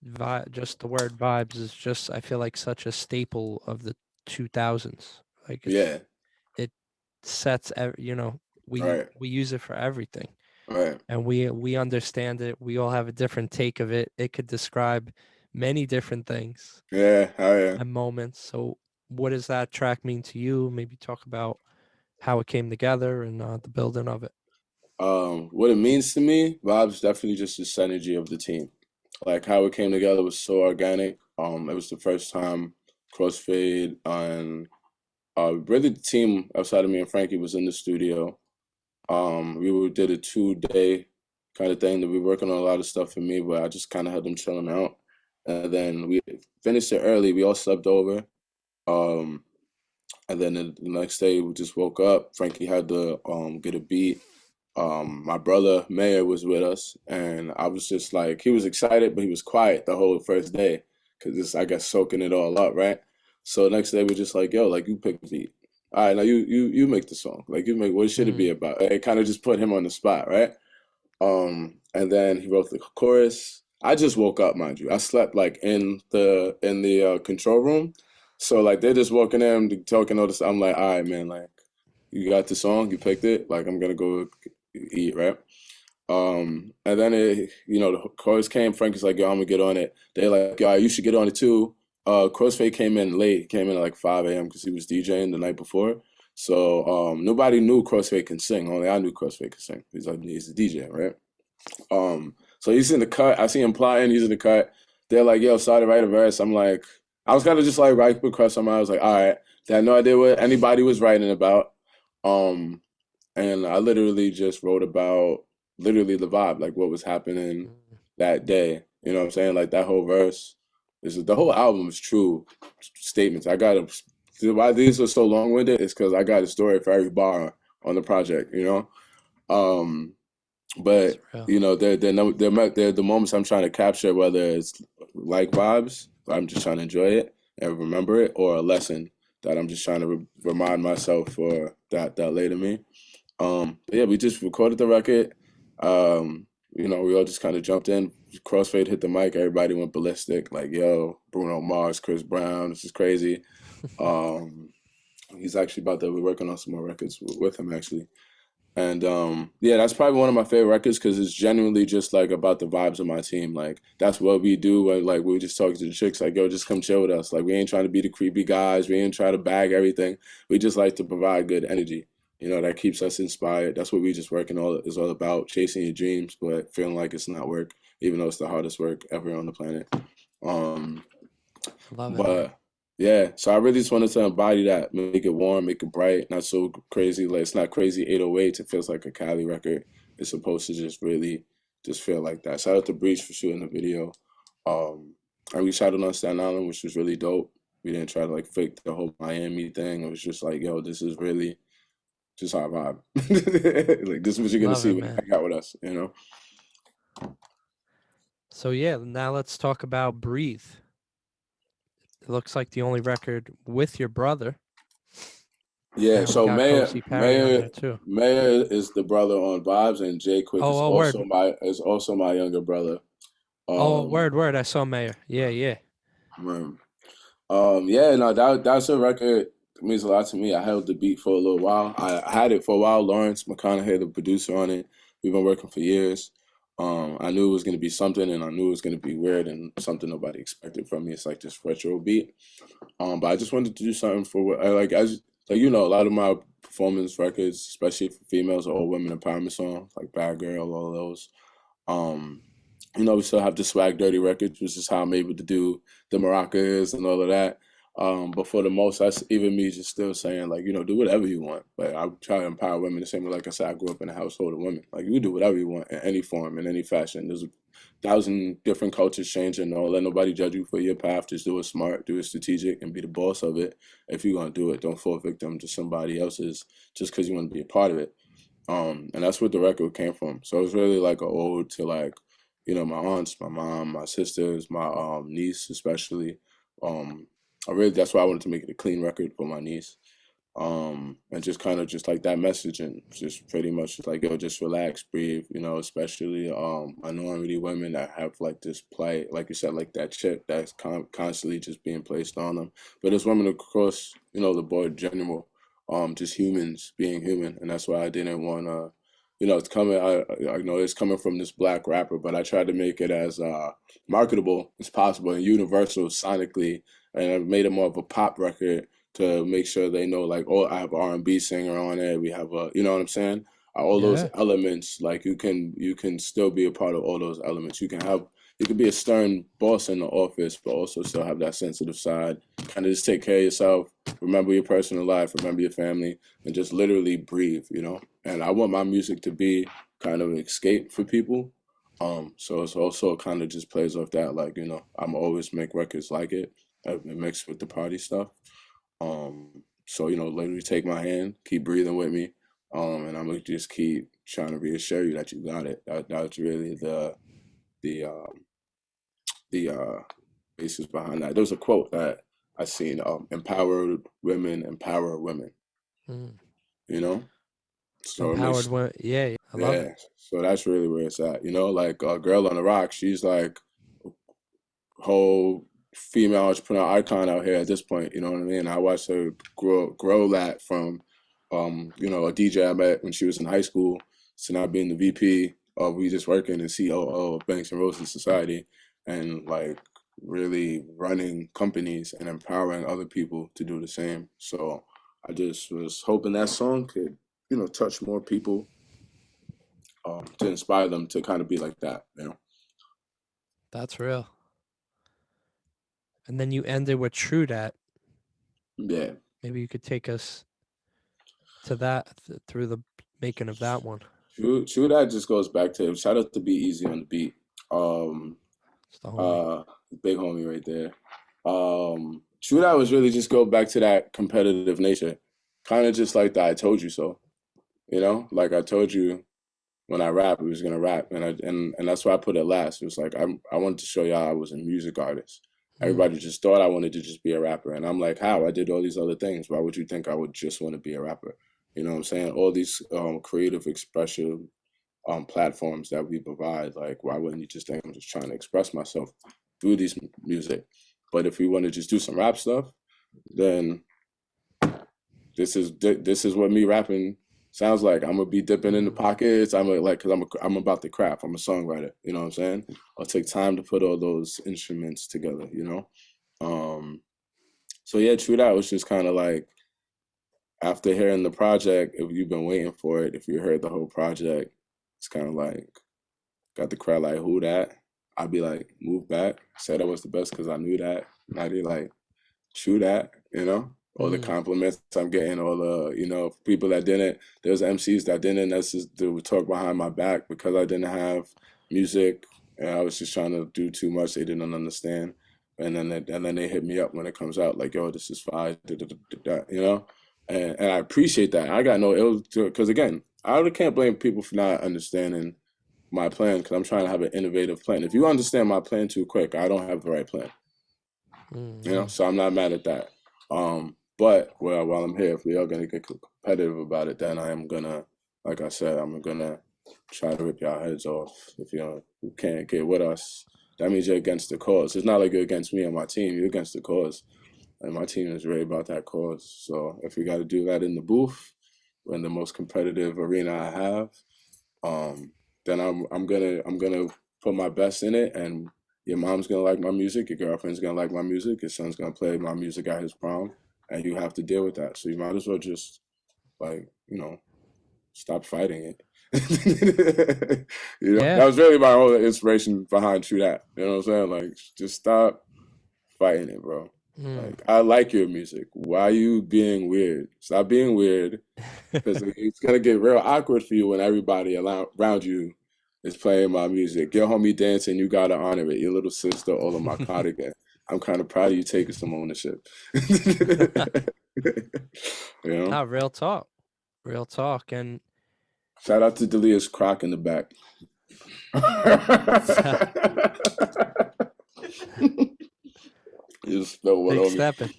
Just the word vibes is just I feel like such a staple of the 2000s. Like Yeah. it sets, we Right. we use it for everything. Right. And we understand it. We all have a different take of it. It could describe many different things Yeah. Oh yeah. and moments. So what does that track mean to you? Maybe talk about how it came together and the building of it. What it means to me, vibes definitely just the synergy of the team. Like how it came together was so organic. It was the first time Crossfade and really the team outside of me and Frankie was in the studio. Did a 2 day kind of thing that we were working on a lot of stuff for me, but I just kind of had them chilling out. And then we finished it early. We all slept over. Um, and then the next day we just woke up. Frankie had to get a beat. My brother Mayor was with us, and I was just like, he was excited, but he was quiet the whole first day because it's I guess soaking it all up, right? So next day we're just like, yo, like you pick the beat. All right, now you make the song. Like you make what should it be Mm, about? It kind of just put him on the spot, right? And then he wrote the chorus. I just woke up, mind you. I slept like in the control room, so like they're just walking in, talking all this. I'm like, all right, man, like you got the song, you picked it. Like I'm gonna go eat, right? And then the chorus came. Frank is like, yo, I'm gonna get on it. They're like, yo, you should get on it too. Crossfade came in late. Came in at like 5 a.m. because he was DJing the night before. So nobody knew Crossfade can sing. Only I knew Crossfade could sing. He's a DJ, right? So he's in the cut. I see him plotting. He's in the cut. They're like, yo, start to write a verse. I'm like, I was kind of just like right across my mind. I was like, all right. They had no idea what anybody was writing about. Um, and I literally just wrote about literally the vibe, like what was happening mm. that day. You know what I'm saying? Like that whole verse. The whole album is true statements. I got why these are so long winded is because I got a story for every bar on the project. Um, It's But real. you know, they're the moments I'm trying to capture, whether it's like vibes, I'm just trying to enjoy it and remember it, or a lesson that I'm just trying to remind myself for that later me. But yeah, we just recorded the record. You know, we all just kind of jumped in. Crossfade hit the mic. Everybody went ballistic. Like, yo, Bruno Mars, Chris Brown. This is crazy. Um, he's actually about to be working on some more records with him actually. And yeah, that's probably one of my favorite records because it's genuinely just like about the vibes of my team. Like that's what we do. When, like we were just talking to the chicks, like yo, just come chill with us. Like we ain't trying to be the creepy guys. We ain't trying to bag everything. We just like to provide good energy. You know that keeps us inspired. That's what we just working all is all about: chasing your dreams, but feeling like it's not work, even though it's the hardest work ever on the planet. Um, I love it, man. but yeah, so I really just wanted to embody that, make it warm, make it bright, not so crazy. Like it's not crazy 808. It feels like a Cali record. It's supposed to just really just feel like that. Shout out to Breach for shooting the video. Um, and we shot it on Staten Island, which was really dope. We didn't try to like fake the whole Miami thing. It was just like, yo, this is really just our vibe. Like this is what you're gonna Love see it, when you man. hang out with us, you know? So yeah, now let's talk about Breathe. It looks like the only record with your brother, Yeah, and we so got Cozy Perry on there too. Mayor is the brother on Vibes, and Jay Quick Oh, oh, word. is also my younger brother. Oh, Um, word, word. I saw Mayor. Yeah, yeah. um, yeah, no, that's a record that means a lot to me. I held the beat for a little while. I had it for a while. Lawrence McConaughey, the producer on it, we've been working for years. I knew it was gonna be something, and I knew it was gonna be weird and something nobody expected from me. It's like this retro beat. But I just wanted to do something for what I like. As like you know, a lot of my performance records, especially for females, are all women empowerment songs, like Bad Girl, all of those. Um, you know, we still have the Swag Dirty records, which is how I'm able to do the maracas and all of that. But for the most, that's even me just still saying like, you know, do whatever you want. Like I try to empower women the same way. Like I said, I grew up in a household of women. Like you do whatever you want in any form, in any fashion. There's a thousand different cultures changing. Don't let nobody judge you for your path. Just do it smart, do it strategic, and be the boss of it. If you're gonna do it, don't fall victim to somebody else's just because you want to be a part of it. And that's where the record came from. So it's really like an ode to like, you know, my aunts, my mom, my sisters, my niece especially. Um, I really that's why I wanted to make it a clean record for my niece. And just kind of just like that message and just pretty much just like yo, just relax, breathe, you know, especially minority women that have like this plight, like you said, like that chip that's constantly just being placed on them. But it's women across, you know, the board general, just humans being human, and that's why I didn't want to, you know, it's coming. I know it's coming from this black rapper, but I tried to make it as marketable as possible and universal sonically, and I made it more of a pop record to make sure they know like oh I have an R&B singer on it. We have a you know what I'm saying? All those Yeah. elements like you can still be a part of all those elements. You can be a stern boss in the office, but also still have that sensitive side. Kind of just take care of yourself. Remember your personal life. Remember your family, and just literally breathe. You know. And I want my music to be kind of an escape for people. So it's also kind of just plays off that. Like you know, I'm always make records like it mixed with the party stuff. So you know, literally take my hand, keep breathing with me, and I'm gonna just keep trying to reassure you that you got it. That's really the the basis behind that. There's a quote that I seen: "Empowered women empower women." Mm. You know, so it Empowered makes women. Yeah, yeah, I love it. yeah. So that's really where it's at. You know, like a girl on the rock, she's like whole female entrepreneur icon out here at this point. You know what I mean? I watched her grow that from, you know, a DJ I met when she was in high school to now being the VP of We Just Working and COO of Banks and Roses Society, and like really running companies and empowering other people to do the same. So I just was hoping that song could, you know, touch more people, to inspire them to kind of be like that. You know? That's real. And then you ended with True Dat. Yeah. Maybe you could take us to that through the making of that one. True that just goes back to shout out to Be Easy on the beat. Um It's the homie. uh Big homie right there. True that was really just go back to that competitive nature. Kind of just like the I told you so. You know? Like I told you when I rap, we was gonna rap, and that's why I put it last. It was like I wanted to show y'all I was a music artist. Mm, Everybody just thought I wanted to just be a rapper, and I'm like, how? I did all these other things. Why would you think I would just want to be a rapper? You know what I'm saying? All these creative expression platforms that we provide. Like, why wouldn't you just think I'm just trying to express myself through these music? But if we want to just do some rap stuff, then this is what me rapping sounds like. I'm gonna be dipping in the mm, pockets. I'm about the craft. I'm a songwriter. You know what I'm saying? I'll take time to put all those instruments together. You know. So yeah, True That was just kind of like after hearing the project. If you've been waiting for it, if you heard the whole project, it's kind of like got the crowd like, who that? I'd be like, move back. Said I was the best because I knew that. Now they like, true that, you know? All the mm, compliments I'm getting, all the, people that didn't, there's MCs that didn't, that's just, they would talk behind my back because I didn't have music and I was just trying to do too much. They didn't understand. And then they hit me up when it comes out, like, yo, this is fine, you know? And I appreciate that. I got no ill, because again, I really can't blame people for not understanding my plan because I'm trying to have an innovative plan. If you understand my plan too quick, I don't have the right plan. mm, So I'm not mad at that. But while I'm here, if we are gonna get competitive about it, then I am gonna, like I said, I'm gonna try to rip y'all heads off. If you can't get with us, that means you're against the cause. It's not like you're against me and my team. You're against the cause, and my team is really about that cause. So if we got to do that in the booth, in the most competitive arena I have, um, then I'm gonna put my best in it, and your mom's gonna like my music, your girlfriend's gonna like my music, your son's gonna play my music at his prom, and you have to deal with that. So you might as well just like stop fighting it. yeah. That was really my whole inspiration behind True That. You know what I'm saying? Like, just stop fighting it, bro. Mm. Like, I like your music. Why are you being weird? Stop being weird because it's gonna get real awkward for you when everybody around you is playing my music. Your homie dancing, you gotta honor it. Your little sister, all of my cardigan. I'm kind of proud of you taking some ownership. you know. Not real talk. Real talk. And Shout out to Delia's crock in the back. You just spilled one big on me. stepping.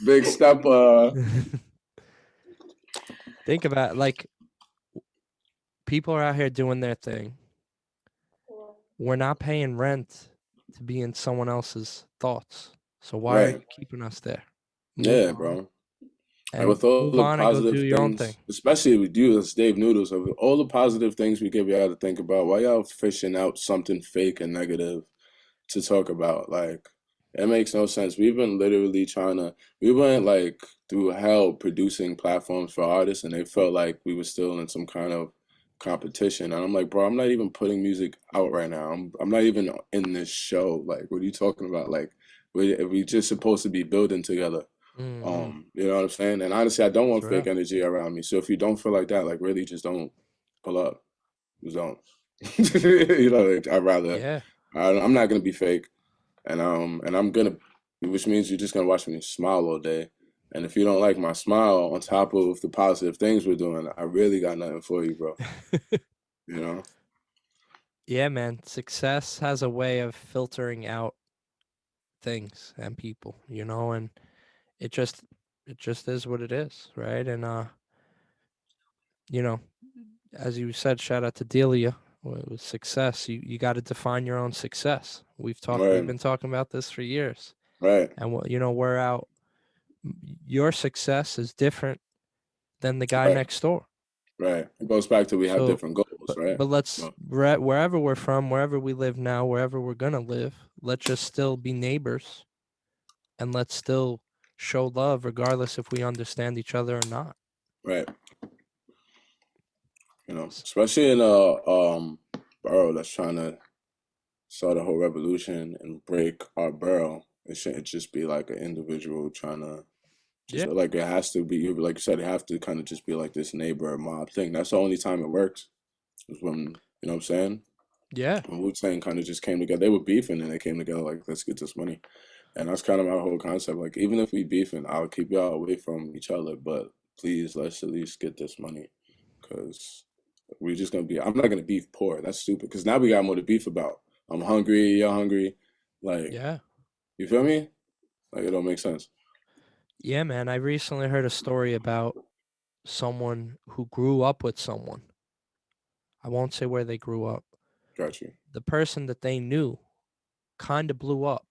Big step. Think about it, like people are out here doing their thing. We're not paying rent to be in someone else's thoughts. So why are you Right. keeping us there? Move Yeah, on bro. Like and with all move the on and go do positive your own thing. things, especially with you as Dave Noodles, of all the positive things we give y'all to think about, why y'all fishing out something fake and negative to talk about? Like, it makes no sense. We've been literally we went like through hell producing platforms for artists, and they felt like we were still in some kind of competition. And I'm like, bro, I'm not even putting music out right now. I'm not even in this show. Like, what are you talking about? Like, we just supposed to be building together. Mm-hmm. You know what I'm saying? And honestly, I don't It's want fake real. energy around me. So if you don't feel like that, like really just don't pull up. Just don't. Like, Yeah. I'm not gonna be fake, and I'm gonna, which means you're just gonna watch me smile all day. And if you don't like my smile on top of the positive things we're doing, I really got nothing for you, bro. You know? Yeah, man. Success has a way of filtering out things and people, and it just it just is what it is, right? And you know, as you said, shout out to Delia with success. You got to define your own success. We've Right, been talking about this for years, right, and we're out. Your success is different than the guy right, next door. right. It goes back to we have So, different goals, but right? but let's Well, wherever we're from, wherever we live now, wherever we're gonna live, let's just still be neighbors, and let's still show love, regardless if we understand each other or not. right. Especially in borough that's trying to start a whole revolution and break our borough. It shouldn't just be like an individual trying to just Yeah, like it has to be like you said, it have to kind of just be like this neighbor mob thing. That's the only time it works. Is when you know what I'm saying? yeah, When Wu Tang kind of just came together. They were beefing and they came together like let's get this money. And that's kind of my whole concept. Like even if we beefing, I'll keep y'all away from each other, but please let's at least get this money. Cause We're just gonna be. I'm not gonna beef poor. That's stupid. Because now we got more to beef about. I'm hungry. You're hungry. Like, Yeah. you feel me? Like, it don't make sense. Yeah, man. I recently heard a story about someone who grew up with someone. I won't say where they grew up. Got you. The person that they knew kind of blew up,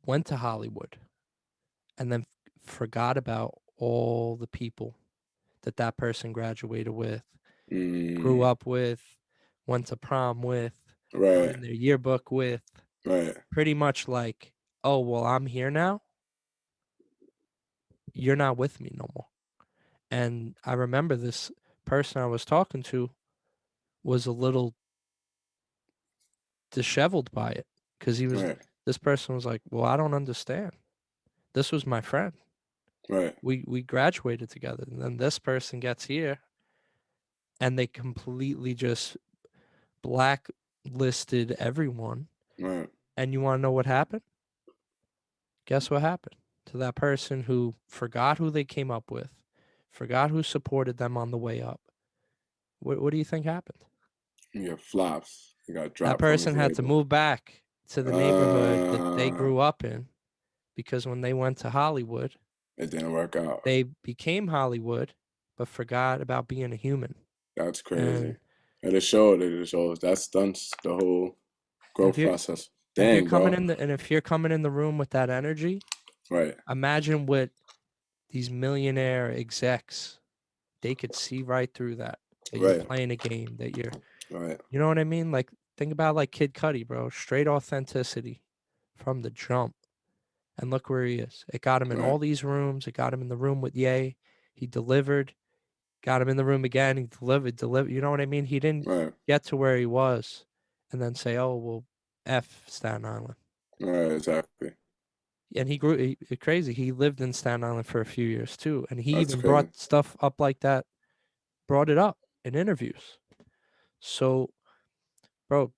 went to Hollywood, and then forgot about all the people that that person graduated with, grew Mm, up with, went to prom with, were right. in their yearbook with. Right. Pretty much like, oh, well, I'm here now. You're not with me no more. And I remember this person I was talking to was a little disheveled by it because Right. this person was like, well, I don't understand. This was my friend. Right. We graduated together. And then this person gets here and they completely just blacklisted everyone. Right. And you want to know what happened? Guess what happened to that person who forgot who they came up with, forgot who supported them on the way up? What do you think happened? You got flops. You got That dropped from his person had to label. move back to the neighborhood that they Uh, grew up in because when they went to Hollywood, it didn't work out. they became Hollywood but forgot about being a human. That's crazy. And And it showed. It shows. That stunts the whole if growth you're process. if you're Dang, coming bro. in the and if you're coming in the room with that energy, Right. imagine what these millionaire execs, they could see right through that you're Right. playing a game, that you're, Right. you know what I mean? Like, think about like Kid Cudi, bro. Straight authenticity from the jump. And look where he is. It got him in Right. all these rooms. It got him in the room with Ye. He delivered. Got him in the room again. He delivered. You know what I mean? He didn't Right. get to where he was and then say, oh, well, F Staten Island. Right. Exactly. And crazy. He lived in Staten Island for a few years too. And he That's even crazy. brought stuff up like that, brought it up in interviews. So, bro,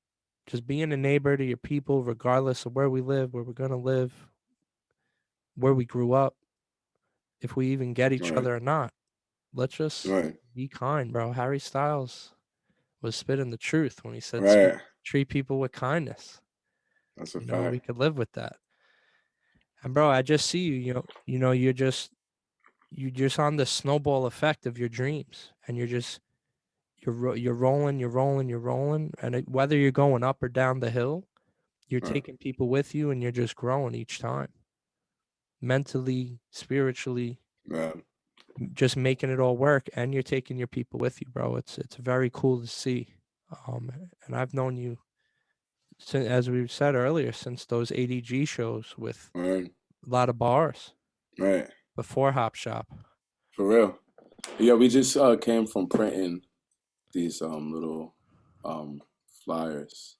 just being a neighbor to your people, regardless of where we live, where we're going to live, where we grew up, if we even get each Right. other or not, let's just Right. be kind, bro. Harry Styles was spitting the truth when he said Right. treat people with kindness. That's a We fact. could live with that. And bro, I just see you, you're just on the snowball effect of your dreams, and you're rolling, you're rolling, and whether you're going up or down the hill, you're Right. taking people with you, and you're just growing each time, mentally, spiritually, Yeah. just making it all work, and you're taking your people with you, bro. It's very cool to see. And I've known you since, as we said earlier, since those ADG shows with Right. a lot of bars Right. before Hop Shop. For real. Yeah, we just came from printing these little um flyers.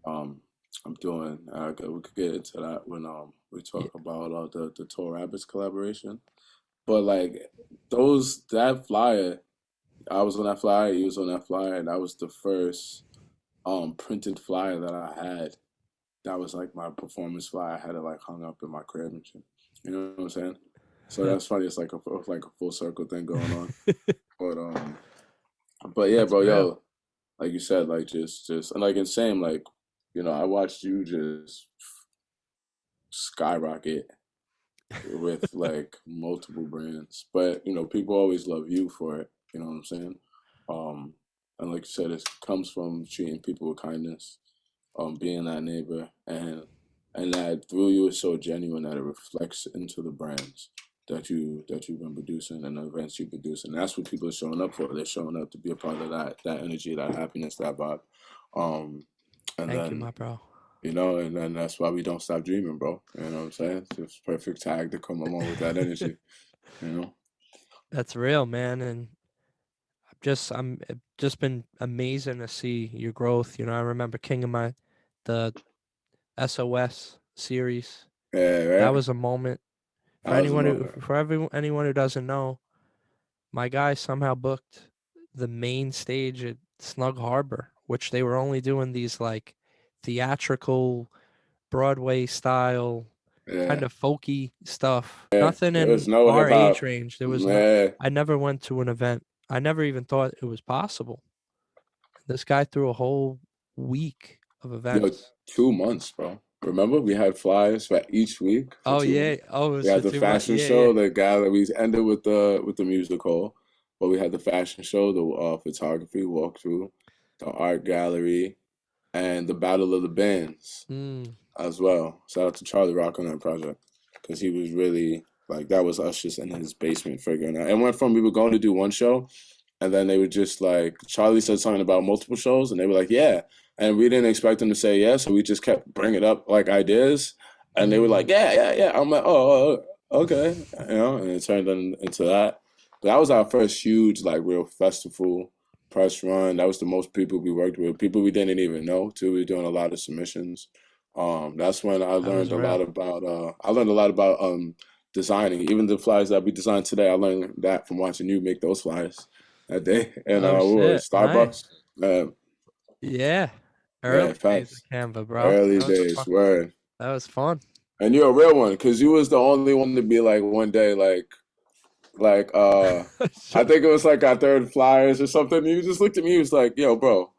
Um, I'm doing. We could get into that when we Yeah, talk about the Tour Rabbits collaboration. But like that flyer, I was on that flyer. You was on that flyer, and that was the first printed flyer that I had. That was like my performance flyer. I had it like hung up in my crib and shit. You know what I'm saying? So that's funny. It's like a full circle thing going on. But yeah, that's bro, real. yo, like you said, like just and like insane, like I watched you just skyrocket with like multiple brands, but people always love you for it. You know what I'm saying? Um, and like you said, it comes from treating people with kindness, being that neighbor, and that through you is so genuine that it reflects into the brands that you've been producing and the events you produce, and that's what people are showing up for. They're showing up to be a part of that energy, that happiness, that vibe. Um, and Thank you, then my bro. and then that's why we don't stop dreaming, bro. You know what I'm saying? It's just perfect tag to come along with that energy. You know? That's real, man. And I'm it just been amazing to see your growth. I remember King of My the SOS series. Yeah, That right. was a moment That was a moment. for anyone who doesn't know. My guy somehow booked the main stage at Snug Harbor, which they were only doing these like theatrical Broadway style kind Yeah, of folky stuff. yeah. Nothing There was in no hip our age hop. range. There was not Yeah, I never went to an event I never even thought it was possible. This guy threw a whole week of Yo, events. 2 months, bro. Remember, we had flyers for each week for Oh two yeah. months. Oh, it We was for had the 2 months. fashion Yeah, yeah. show, the galleries ended with the musical, but we had the fashion show, the photography walkthrough, the art gallery, and the battle of the bands Mm, as well. Shout out to Charlie Rock on that project because he was really like that was us just in his basement figuring out. It went from we were going to do one show, and then they were just like Charlie said something about multiple shows, and they were like, yeah, and we didn't expect them to say yes, so we just kept bringing up like ideas, and they were mm. like, yeah, yeah, yeah. I'm like, okay, and it turned into that. But that was our first huge like real festival press run. That was the most people we worked with, people we didn't even know too. We were doing a lot of submissions. That's when I That was learned a lot real. about designing. Even the flyers that we designed today, I learned that from watching you make those flyers that day. And Oh we were at shit. Starbucks. Nice. Uh, Yeah. yeah, Early days of facts. Canva, bro. Early That was days, fun. word. That was fun. And you're a real one, because you was the only one to be like one day, like I Shit. think it was like our third flyers or something. You just looked at me, he was like, yo, bro,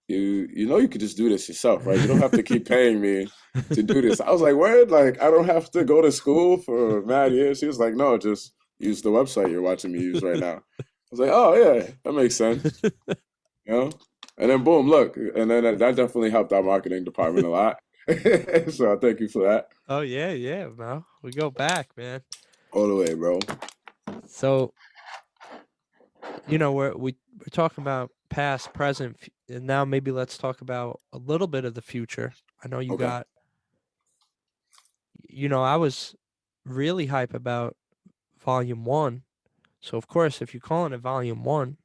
you know you could just do this yourself, right? You don't have to keep paying me to do this. I was like, word, like I don't have to go to school for mad years. He was like, no, just use the website you're watching me use right now. I was like, oh yeah, that makes sense, you know. And then boom, look, and then that definitely helped our marketing department a lot. So I thank you for that Oh yeah, yeah, bro. We go back, man. all the way, bro. So we're talking about past, present, and now maybe let's talk about a little bit of the future. I know you Okay, got. I was really hype about Volume One. So of course, if you're calling it Volume One,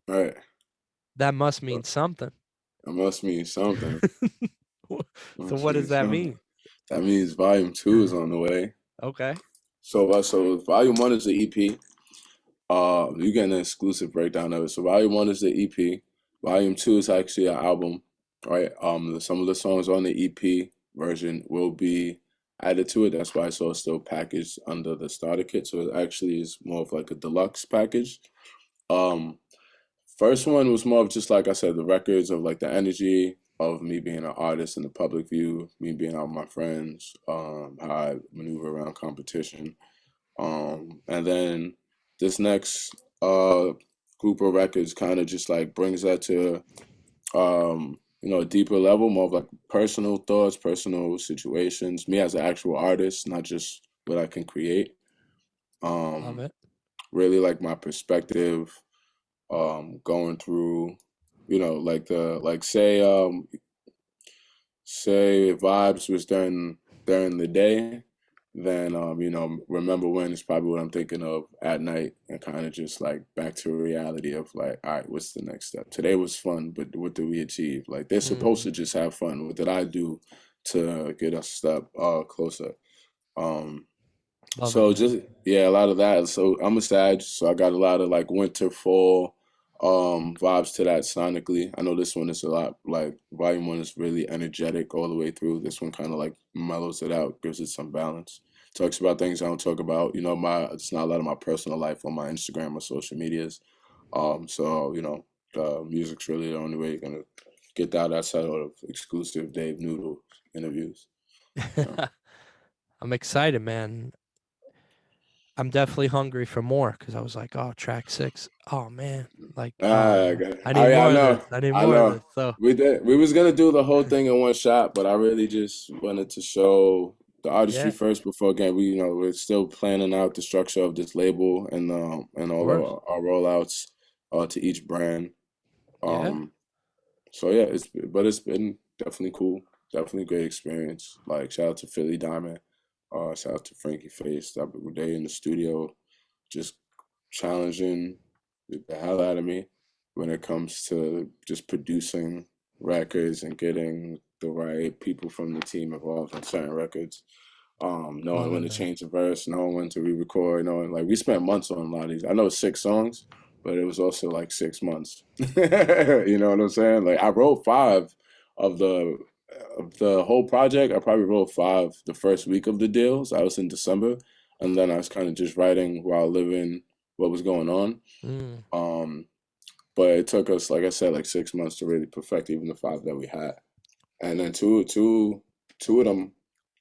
all right. that must mean something. That must mean something. So Must what mean does that something. mean? That means volume 2 is on the way. Okay. So volume 1 is the EP. You get an exclusive breakdown of it. So volume 1 is the EP. Volume 2 is actually an album, right? Some of the songs on the EP version will be added to it. That's why it's all still packaged under the starter kit. So it actually is more of like a deluxe package. Um, First one was more of just like I said, the records of like the energy of me being an artist in the public view, me being out with my friends, how I maneuver around competition. And then this next group of records kind of just like brings that to a deeper level, more of like personal thoughts, personal situations, me as an actual artist, not just what I can create. Love Um, it. really like my perspective, going through, like say vibes was during the day, then remember when is probably what I'm thinking of at night, and kind of just like back to reality of like, all right, what's the next step? Today was fun, but what did we achieve? Like they're supposed Mm, to just have fun. What did I do to get us a step closer? Um, love it, so man. just yeah, a lot of that. So I'm a Sag, so I got a lot of like winter, fall vibes to that sonically. I know this one is a lot like volume 1 is really energetic all the way through. This one kind of like mellows it out, gives it some balance. Talks about things I don't talk about. It's not a lot of my personal life on my Instagram or social medias. So music's really the only way you're gonna get that outside of exclusive Dave Noodle interviews. Yeah. I'm excited, man. I'm definitely hungry for more because I was like, oh, track six. Oh man, like, oh Ah, man, okay. I Oh need yeah, I more of know. this. I need I more of know. this. So We did. We was gonna do the whole thing in one shot, but I really just wanted to show the artistry yeah, first before again. We're still planning out the structure of this label and of all course. our rollouts to each brand. Yeah. Um, so yeah, it's been definitely cool. Definitely great experience. Like shout out to Philly Diamond. Shout out to Frankie Face. That day in the studio, just challenging the hell out of me when it comes to just producing records and getting the right people from the team involved in certain records. Knowing Love when it, to man. change the verse, knowing when to re-record, knowing like we spent months on a lot of these. I know 6 songs, but it was also like 6 months. You know what I'm saying? Like I wrote five of the whole project. I probably wrote five the first week of the deals. I was in December, and then I was kind of just writing while living what was going on. Mm. But it took us, like I said, like 6 months to really perfect even the five that we had. And then two of them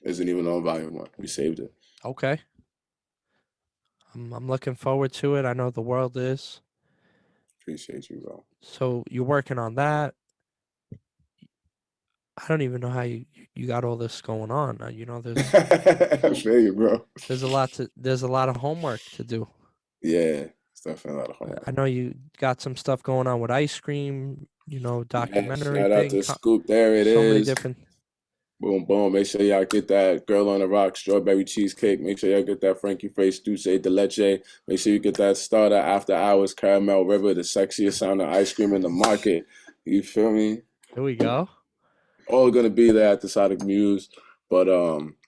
isn't even on volume one. We saved it. Okay. I'm looking forward to it. I know the world is. Appreciate you, bro. So you're working on that. I don't even know how you got all this going on. You know, I feel you, bro. there's a lot of homework to do. Yeah, it's definitely a lot of I homework. know you got some stuff going on with ice cream. Yeah, Documentary shout out thing. to Scoop. There it So many is. different. Boom, boom. Make sure y'all get that Girl on the Rock strawberry cheesecake. Make sure y'all get that Frankie Fresh Dulce de Leche. Make sure you get that Starda After Hours Caramel River, the sexiest sounding ice cream in the market. You feel me? Here we go. All gonna be there at the side of Muse. But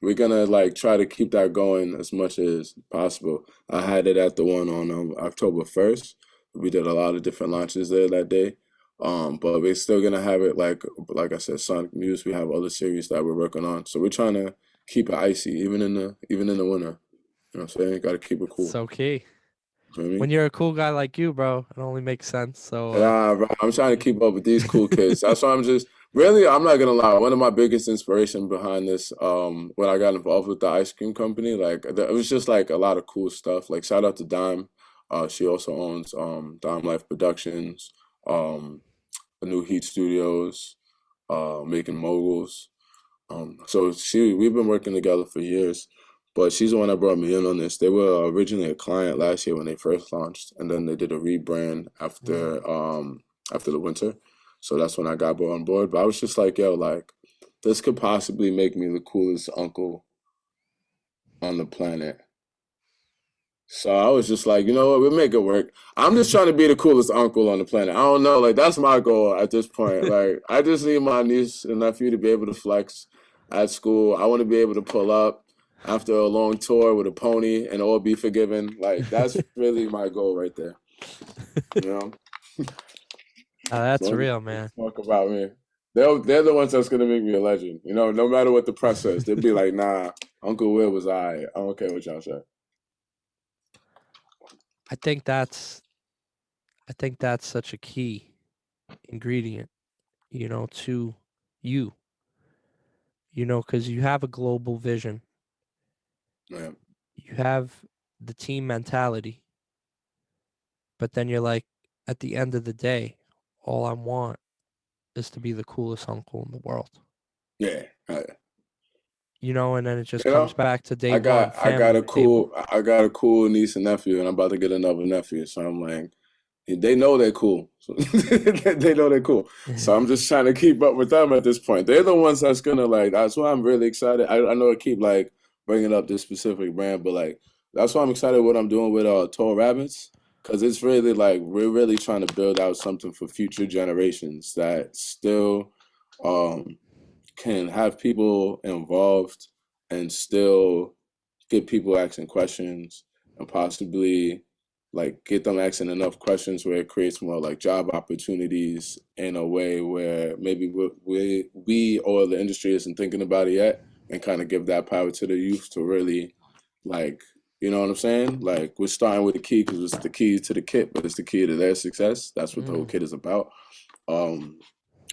we're gonna like try to keep that going as much as possible. I had it at the one on October 1st. We did a lot of different launches there that day. But we're still gonna have it like I said, Sonic Muse. We have other series that we're working on. So we're trying to keep it icy, even in the winter. You know what I'm saying? Gotta keep it cool. So key. You know what I When mean? you're a cool guy like you, bro, it only makes sense. So Nah, bro, I'm trying to keep up with these cool kids. That's why I'm just really. I'm not gonna lie. One of my biggest inspiration behind this, when I got involved with the ice cream company, it was just like a lot of cool stuff. Like shout out to Dime. She also owns Dime Life Productions, the New Heat Studios, Making Moguls. So we've been working together for years, but she's the one that brought me in on this. They were originally a client last year when they first launched, and then they did a rebrand after the winter. So that's when I got brought on board. But I was just like, yo, like this could possibly make me the coolest uncle on the planet. So I was just like, you know what, we'll make it work. I'm just trying to be the coolest uncle on the planet. I don't know, like that's my goal at this point. Like I just need my niece and nephew to be able to flex at school. I want to be able to pull up after a long tour with a pony and all be forgiven. Like that's really my goal right there. You know, as that's long as real, they man. talk about me, they're the ones that's gonna make me a legend. You know, no matter what the press says, they'll be like, nah, Uncle Will was I don't care what y'all say. I think that's I think that's such a key ingredient, to you, because you have a global vision. Yeah. You have the team mentality, but then you're like, at the end of the day, all I want is to be the coolest uncle in the world. Yeah. And then it just You comes know, back to day one, I got family table. I got a cool niece and nephew, and I'm about to get another nephew. So I'm like, they know they're cool. So they know they're cool. So I'm just trying to keep up with them at this point. They're the ones that's gonna like. That's why I'm really excited. I know I keep like bringing up this specific brand, but like that's why I'm excited what I'm doing with Tall Rabbits, because it's really like we're really trying to build out something for future generations that still um can have people involved and still get people asking questions and possibly like get them asking enough questions where it creates more like job opportunities in a way where maybe we or the industry isn't thinking about it yet, and kind of give that power to the youth to really like, you know what I'm saying? Like we're starting with the key because it's the key to the kit, but it's the key to their success. That's what the whole Mm. kit is about. um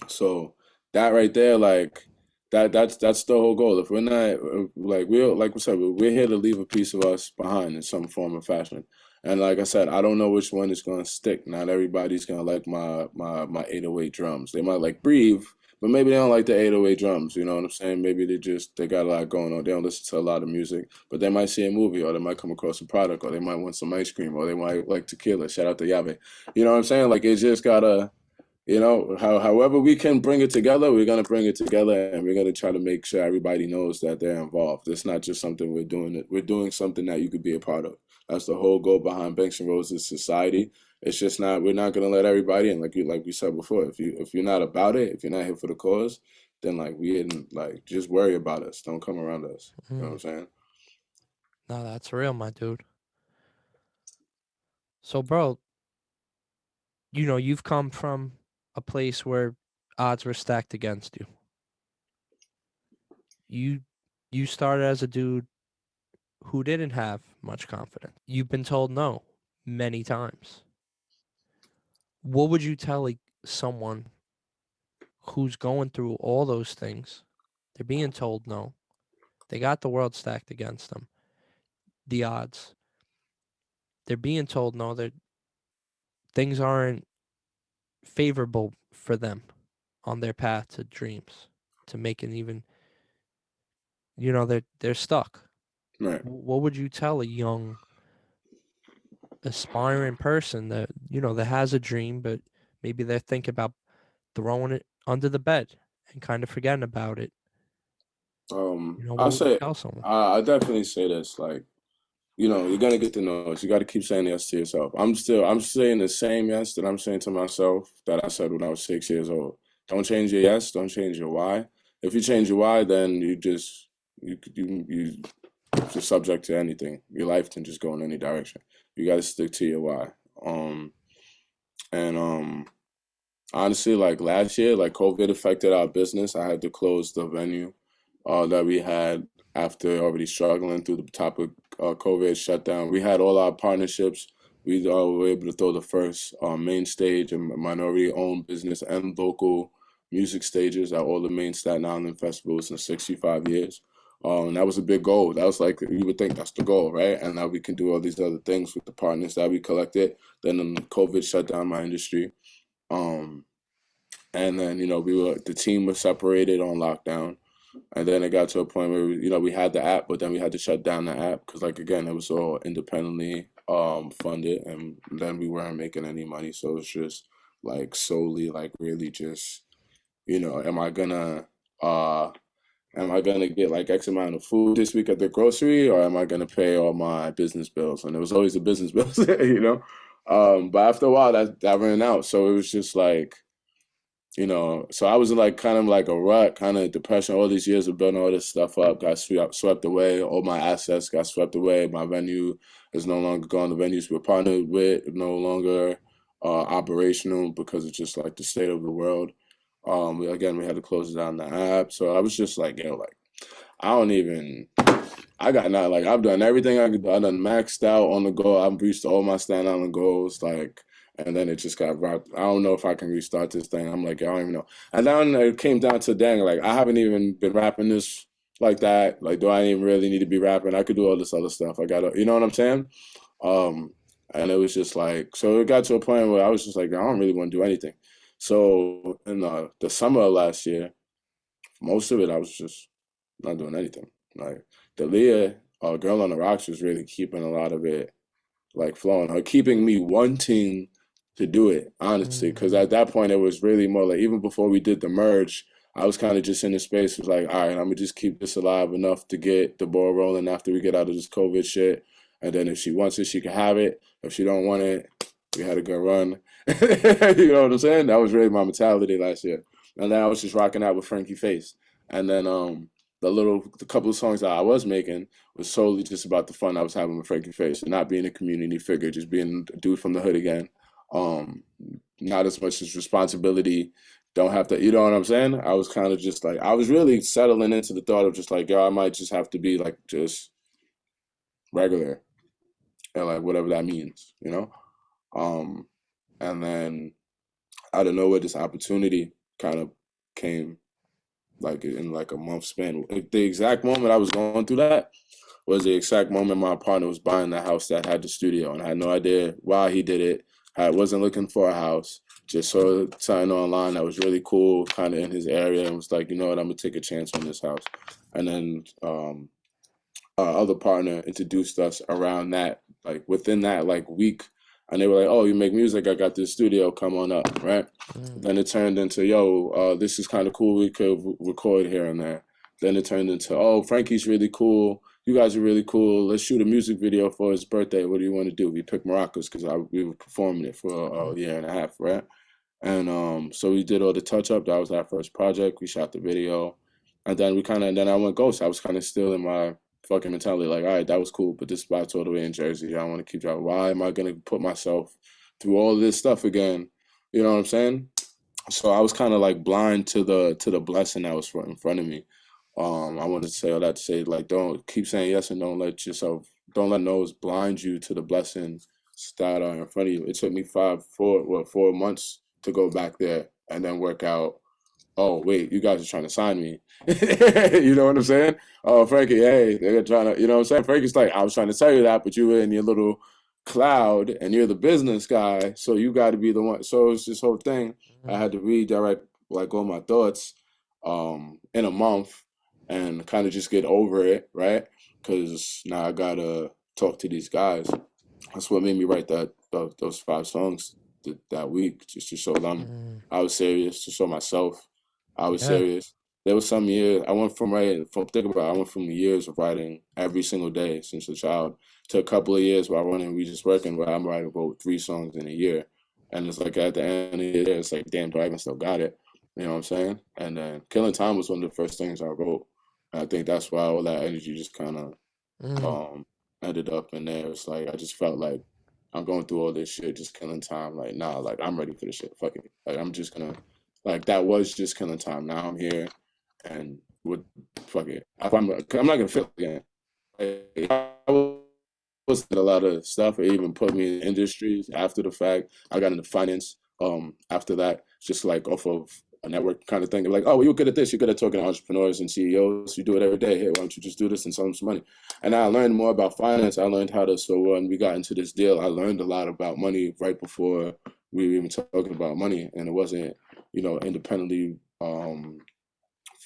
so that right there, like that's the whole goal. If we're not like we said, we're here to leave a piece of us behind in some form or fashion. And like I said, I don't know which one is gonna stick. Not everybody's gonna like my 808 drums. They might like Breathe, but maybe they don't like the 808 drums. You know what I'm saying? Maybe they got a lot going on. They don't listen to a lot of music, but they might see a movie, or they might come across a product, or they might want some ice cream, or they might like tequila. Shout out to Yave. You know what I'm saying? Like it's just gotta, however we can bring it together, we're gonna bring it together, and we're gonna try to make sure everybody knows that they're involved. It's not just something we're doing. We're doing something that you could be a part of. That's the whole goal behind Banks and Roses Society. It's just not. We're not gonna let everybody in. Like we said before. If you're not about it, if you're not here for the cause, then like we didn't like just worry about us. Don't come around us. You know what Mm. I'm saying? No, that's real, my dude. So, bro, you've come from a place where odds were stacked against you. You you started as a dude who didn't have much confidence. You've been told no many times. What would you tell like someone who's going through all those things? They're being told no. They got the world stacked against them. The odds. They're being told no, that things aren't favorable for them on their path to dreams, to making even, they're stuck. Right. What would you tell a young aspiring person that has a dream, but maybe they're thinking about throwing it under the bed and kind of forgetting about it? I What would you say, tell someone? I definitely say this, like, you're gonna get the no's. You got to keep saying yes to yourself. I'm saying the same yes that I'm saying to myself that I said when I was 6 years old. Don't change your yes. Don't change your why. If you change your why, then you just subject to anything. Your life can just go in any direction. You got to stick to your why. And honestly, like last year, like COVID affected our business. I had to close the venue that we had after already struggling through the top of COVID shutdown. We had all our partnerships. We were able to throw the first main stage and minority-owned business and local music stages at all the main Staten Island festivals in 65 years. That was a big goal. That was like, you would think that's the goal, right? And now we can do all these other things with the partners that we collected. Then COVID shut down my industry. Um, and then, the team was separated on lockdown. And then it got to a point where, we had the app, but then we had to shut down the app because, like, again, it was all independently funded, and then we weren't making any money. So it's just like solely, like, really just, uh, am I gonna get like X amount of food this week at the grocery, or am I gonna pay all my business bills? And it was always the business bills. But after a while, that ran out. So it was just like, so I was in like kind of like a rut, kind of depression. All these years of building all this stuff up got swept away. All my assets got swept away. My venue is no longer gone. The venues we're partnered with no longer operational because it's just like the state of the world. We had to close down the app. So I was just like, like, I don't even. I got not like I've done everything I could do. I done maxed out on the goal. I've reached all my Staten Island goals, like, and then it just got wrapped. I don't know if I can restart this thing. I'm like, I don't even know. And then it came down to dang, like I haven't even been rapping this like that. Like, do I even really need to be rapping? I could do all this other stuff. I gotta, you know what I'm saying? And it was just like, so it got to a point where I was just like, I don't really want to do anything. So in the summer of last year, most of it I was just not doing anything. Like the Leah, Girl on the Rocks was really keeping a lot of it like flowing, her keeping me wanting to do it, honestly. Because Mhm. at that point, it was really more like, even before we did the merge, I was kind of just in the space, was like, all right, I'm gonna just keep this alive enough to get the ball rolling after we get out of this COVID shit. And then if she wants it, she can have it. If she don't want it, we had a good run. You know what I'm saying? That was really my mentality last year. And then I was just rocking out with Frankie Face. And then the couple of songs that I was making was solely just about the fun I was having with Frankie Face, and not being a community figure, just being a dude from the hood again. Um, Not as much as responsibility. Don't have to, you know what I'm saying? I was kind of just like, I was really settling into the thought of just like, yo, I might just have to be like just regular, and like whatever that means. Um, and then out of nowhere, this opportunity kind of came like in like a month span. The exact moment I was going through that was the exact moment my partner was buying the house that had the studio, and I had no idea why he did it. I wasn't looking for a house. Just saw something online that was really cool, kind of in his area, and was like, you know what, I'm gonna take a chance on this house. And then our other partner introduced us around that, like within that like week, and they were like, "Oh, you make music? I got this studio. Come on up." Right. Mm. Then it turned into, "Yo, this is kind of cool. We could record here and there." Then it turned into, "Oh, Frankie's really cool. You guys are really cool. Let's shoot a music video for his birthday. What do you want to do?" We picked maracas because we were performing it for a year and a half, right? And so we did all the touch up. That was our first project. We shot the video, and then then I went ghost. I was kind of still in my fucking mentality, like, all right, that was cool, but this spot's all the way in Jersey. I want to keep driving. Why am I gonna put myself through all this stuff again? You know what I'm saying? So I was kind of like blind to the blessing that was in front of me. I wanted to say all that to say, like, don't keep saying yes, and don't let no's blind you to the blessing Starda in front of you. It took me 4 months to go back there and then work out. Oh wait, you guys are trying to sign me. You know what I'm saying? Oh, Frankie, hey, they're trying to, you know what I'm saying? Frankie's like, I was trying to tell you that, but you were in your little cloud and you're the business guy, so you got to be the one. So it's this whole thing. I had to redirect like all my thoughts in a month and kind of just get over it, right? Because now I gotta talk to these guys. That's what made me write those 5 songs that week, just to show them Mm, I was serious, to show myself I was yeah. serious. There was some years I went from writing from think about it, I went from years of writing every single day since a child to a couple of years where I run and we just working where I'm writing about 3 songs in a year. And it's like at the end of the year, it's like, damn, do I even still got it? You know what I'm saying? And then Killing Time was one of the first things I wrote. And I think that's why all that energy just kind of Mm, um ended up in there. It's like I just felt like I'm going through all this shit, just killing time. Like, nah, like I'm ready for this shit. Fuck it. Like I'm just gonna like that was just killing time. Now I'm here and would fuck it. I'm not gonna feel again. Like, I was in a lot of stuff. It even put me in industries after the fact. I got into finance after that, just like off of a network kind of thing. They're like, oh, well, you're good at this. You're good at talking to entrepreneurs and CEOs. You do it every day. Hey, why don't you just do this and sell them some money? And I learned more about finance. I learned how to. So when we got into this deal, I learned a lot about money right before we were even talking about money, and it wasn't, independently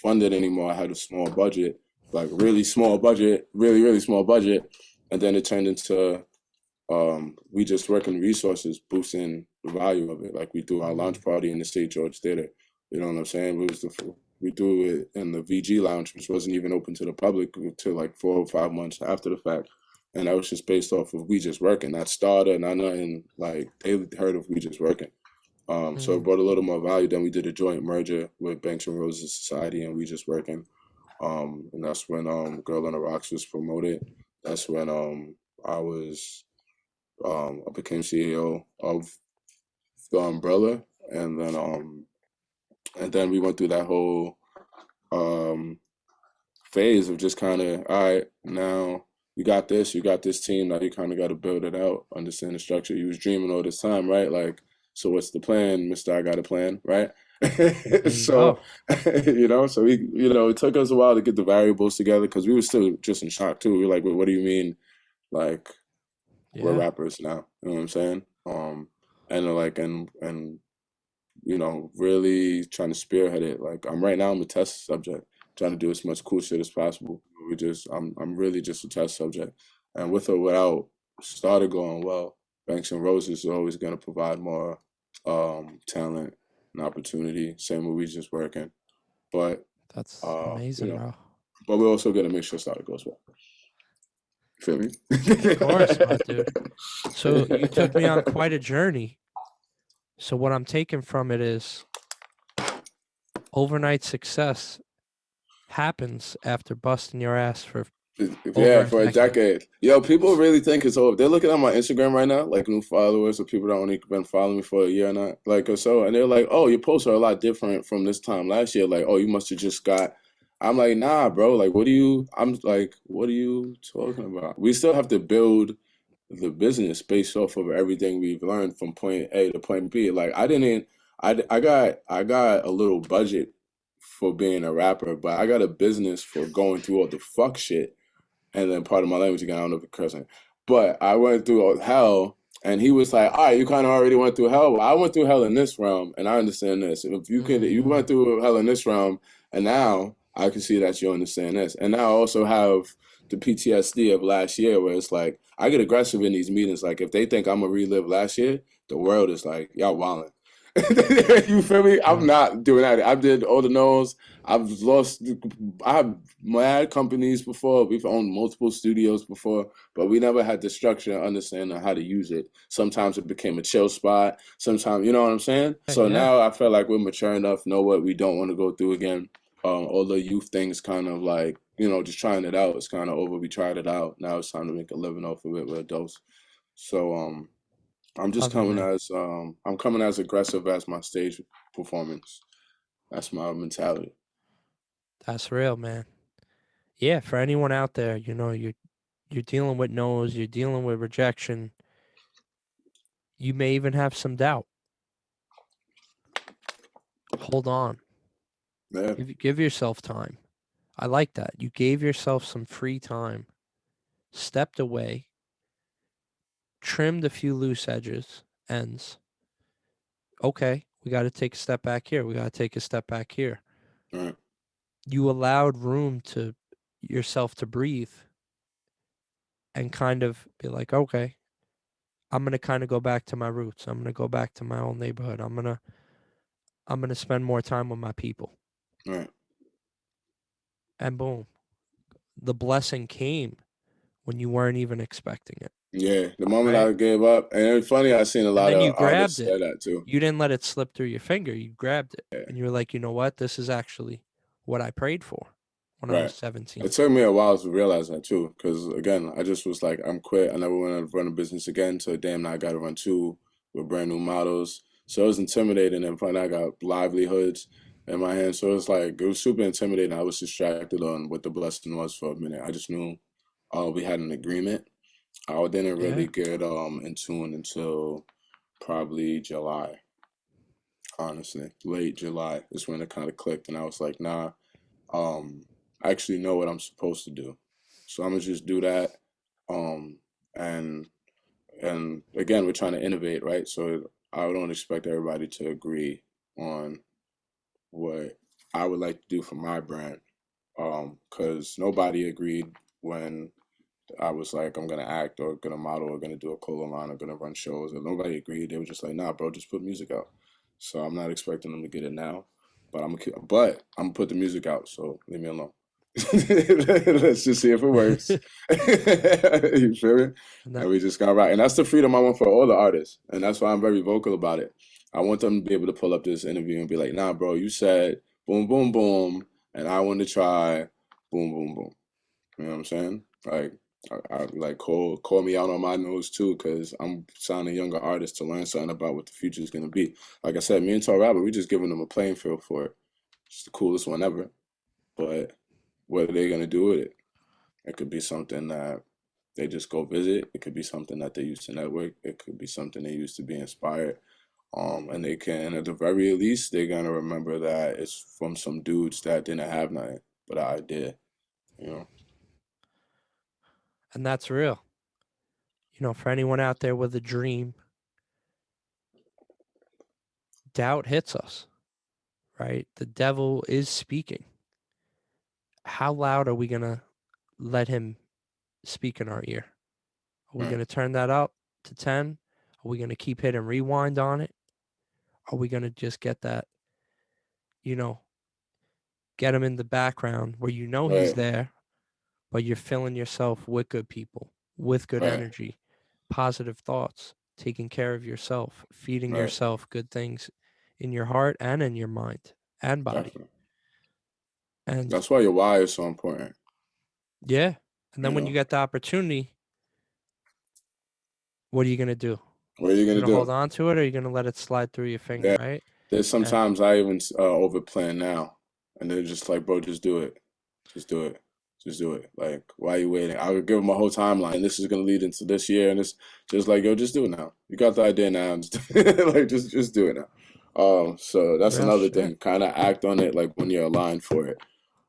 funded anymore. I had a small budget, like really small budget, really really small budget, and then it turned into we just working resources, boosting the value of it. Like we threw our mm, launch party in the St. George Theater. You know what I'm saying? We threw it in the VG lounge, which wasn't even open to the public until like 4 or 5 months after the fact. And that was just based off of WeJustWorkin. Not Starda, not nothing like they heard of WeJustWorkin. So it mm, brought a little more value. Then we did a joint merger with Banks and Roses Society and WeJustWorkin. And that's when Girl on the Rocks was promoted. That's when I became CEO of the umbrella, and then we went through that whole um, phase of just kind of, all right, now you got this team, now you kind of got to build it out, understand the structure. You was dreaming all this time, right? Like, so what's the plan, Mister? I got a plan, right? there you So, go. so it took us a while to get the variables together because we were still just in shock too. We were like, what do you mean? Like, we're Yeah, rappers now. You know what I'm saying? And like really trying to spearhead it. Like I'm a test subject, trying to do as much cool shit as possible. I'm really just a test subject. And with or without Started going well, Banks and Roses is always gonna provide more talent and opportunity. Same with We Just Working. But that's uh, you amazing, know, bro. but we're also gonna make sure Started goes well. Feel me? Of course, my dude. So you took me on quite a journey. So what I'm taking from it is overnight success happens after busting your ass for over Yeah, a for a decade. decade. Yo, people really think it's over. They're looking at my Instagram right now, like new followers or people that only been following me for a year or not, like or so, and they're like, "Oh, your posts are a lot different from this time last year." Like, "Oh, you must have just got." I'm like, "Nah, bro. Like, what do you?" I'm like, "What are you talking about?" We still have to build the business based off of everything we've learned from point A to point B. Like, I didn't. I got a little budget for being a rapper, but I got a business for going through all the fuck shit, and then part of my language again, I don't know if it's cursing, but I went through all hell, and he was like, "All right, you kind of already went through hell. Well, I went through hell in this realm, and I understand this. If you Mm, went through hell in this realm, and now I can see that you understand this, and now I also have the PTSD of last year, where it's like I get aggressive in these meetings. Like if they think I'm gonna relive last year, the world is like y'all wilding." You feel me? I'm mm, not doing that. I did all the no's. I've lost. I've had companies before. We've owned multiple studios before, but we never had the structure and understanding how to use it. Sometimes it became a chill spot. Sometimes, you know what I'm saying? So yeah, now I feel like we're mature enough, know what we don't want to go through again. All the youth things kind of like, just trying it out. It's kind of over. We tried it out. Now it's time to make a living off of it. We're adults. So, love it, man. I'm coming as aggressive as my stage performance. That's my mentality. That's real, man. Yeah, for anyone out there, you're dealing with no's, you're dealing with rejection. You may even have some doubt. Hold on. Yeah. Give yourself time. I like that. You gave yourself some free time, stepped away, trimmed a few loose ends. Okay, we got to take a step back here. We got to take a step back here. Right. You allowed room to yourself to breathe and kind of be like, okay, I'm going to kind of go back to my roots. I'm going to go back to my old neighborhood. I'm going to spend more time with my people. Right. And boom, the blessing came when you weren't even expecting it, Yeah. The moment right? I gave up, and it's funny, I seen a And lot then you of grabbed artists it. say that too. You didn't let it slip through your finger. You grabbed it. Yeah. And you were like, you know what? This is actually what I prayed for when I was Right. 17. It took me a while to realize that too, because again, I just was like, I'm quit. I never want to run a business again. So damn, now I got to run two with brand new models. So it was intimidating, and finally I got livelihoods in my hands. So it was super intimidating. I was distracted on what the blessing was for a minute. I just knew we had an agreement. I didn't Yeah. really get in tune until probably July. Honestly, late July is when it kind of clicked, and I was like, nah. um I actually know what I'm supposed to do. So I'm gonna just do that. Um and again, we're trying to innovate, right? So I don't expect everybody to agree on what I would like to do for my brand. Because nobody agreed when I was like, I'm gonna act or gonna model or gonna do a clothing line or gonna run shows. And nobody agreed. They were just like, nah, bro, just put music out. So I'm not expecting them to get it now, but I'm gonna put the music out. So leave me alone. Let's just see if it works. You feel me? And And that, we just got right. And that's the freedom I want for all the artists. And that's why I'm very vocal about it. I want them to be able to pull up this interview and be like, nah, bro, you said boom, boom, boom, and I want to try boom, boom, boom. You know what I'm saying? Like, I like call me out on my nose too, because I'm signing younger artists to learn something about what the future is gonna be. Like I said, me and Todt, we just giving them a playing field for it. It's the coolest one ever. But what are they gonna do with it? It could be something that they just go visit. It could be something that they use to network. It could be something they use to be inspired. And they can, at the very least, they're gonna remember that it's from some dudes that didn't have nothing but an idea. You know? and that's real. For anyone out there with a dream, doubt hits us, right? The devil is speaking. How loud are we going to let him speak in our ear? Are we Right, going to turn that up to 10? Are we going to keep hitting rewind on it? Are we going to just get that, you know, get him in the background where he's right, there, but you're filling yourself with good people, with good right, energy, positive thoughts, taking care of yourself, feeding right. yourself good things in your heart and in your mind and body. Definitely. And That's why your why is so important. yeah, and You then when you know, get the opportunity, what are you going to do? what are you You're gonna going to do? hold on to it or you're going to let it slide through your finger, Yeah. right? There's And sometimes I even overplan now, and they're just like, bro, just do it, just do it, just do it. Like, why are you waiting? I would give them a whole timeline. And this is gonna lead into this year, and it's just like, yo, just do it now. You got the idea now, like just do it now. So that's real another shit. thing. Kind of act on it like when you're aligned for it.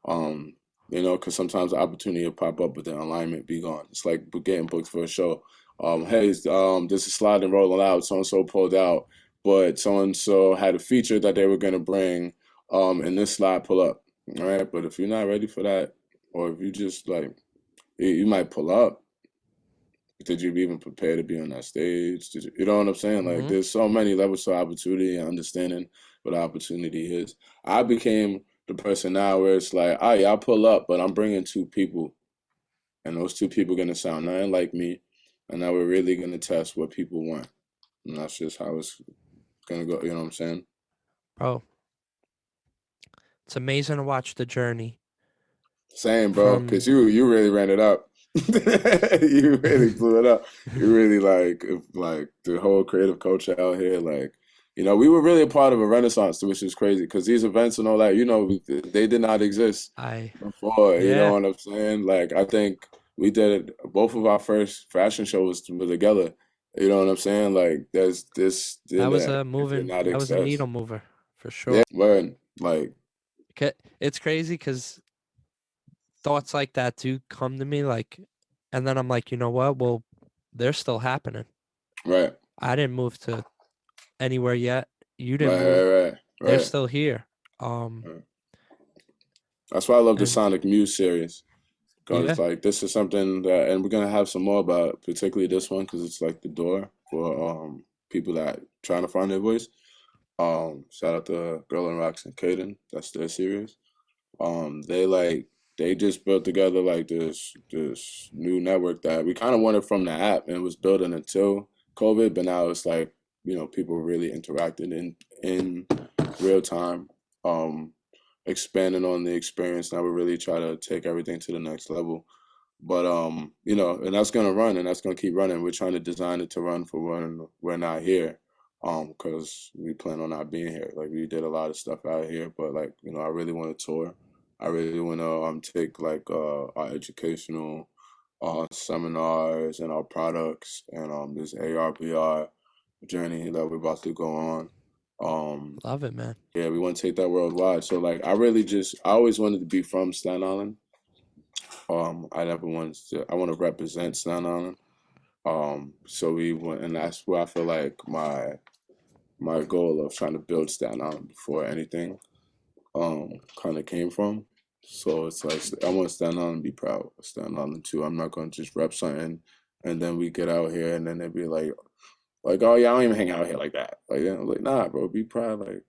Um, because sometimes the opportunity will pop up, but the alignment be gone. It's like getting booked for a show. Hey, this is sliding rolling out. So and so pulled out, but so and so had a feature that they were gonna bring. And this slide pull up. All right, but if you're not ready for that, or if you just like, you might pull up. Did you even prepare to be on that stage? You know what I'm saying? Like, Hmm. there's so many levels to opportunity and understanding what opportunity is. I became the person now where it's like, all right, I'll pull up, but I'm bringing two people, and those two people gonna sound nothing like me, and now we're really gonna test what people want, and that's just how it's gonna go. You know what I'm saying? Bro, it's amazing to watch the journey Same, bro, because from you really ran it up. You really blew it up. You really like the whole creative culture out here. Like, we were really a part of a renaissance, which is crazy because these events and all that, they did not exist I before. You know yeah, what I'm saying? Like, I think we did both of our first fashion shows were together, You know what I'm saying? Like there's this That in was that a if you're moving. not That was a access. needle mover for Yeah, sure. word. Like It's crazy because thoughts like that do come to me, like, and then I'm like, you know what? Well, they're still happening. right, I didn't move to anywhere yet. You didn't right, move. right, right, They're right. still here. Um, Right. That's why I love the and Sonic Muse series. Because yeah, like this is something that, and we're gonna have some more about, particularly this one, because it's like the door for people that trying to find their voice. Shout out to Girl and Rocks and Caden. That's their series. They like they just built together like this new network that we kind of wanted from the app, and it was building until COVID, but now it's like people really interacting in real time. Um, Expanding on the experience. Now we really try to take everything to the next level. But and that's gonna run and that's gonna keep running. We're trying to design it to run for when we're not here. Because we plan on not being here. Like we did a lot of stuff out here, but like, I really want to tour. I really want to take like our educational seminars and our products and this AR/VR journey that we're about to go on. Um, love it, man. yeah, we want to take that worldwide. So like I always wanted to be from Staten Island. I never wanted to. I want to represent Staten Island. So we went, and that's where I feel like my goal of trying to build Staten Island before anything, kind of came from. So it's like I want Staten Island to be proud of Staten Island too. I'm not gonna just rep something, and then we get out here, and then they be like, oh yeah, I don't even hang out here like that. Like, like nah, bro, be proud. Like,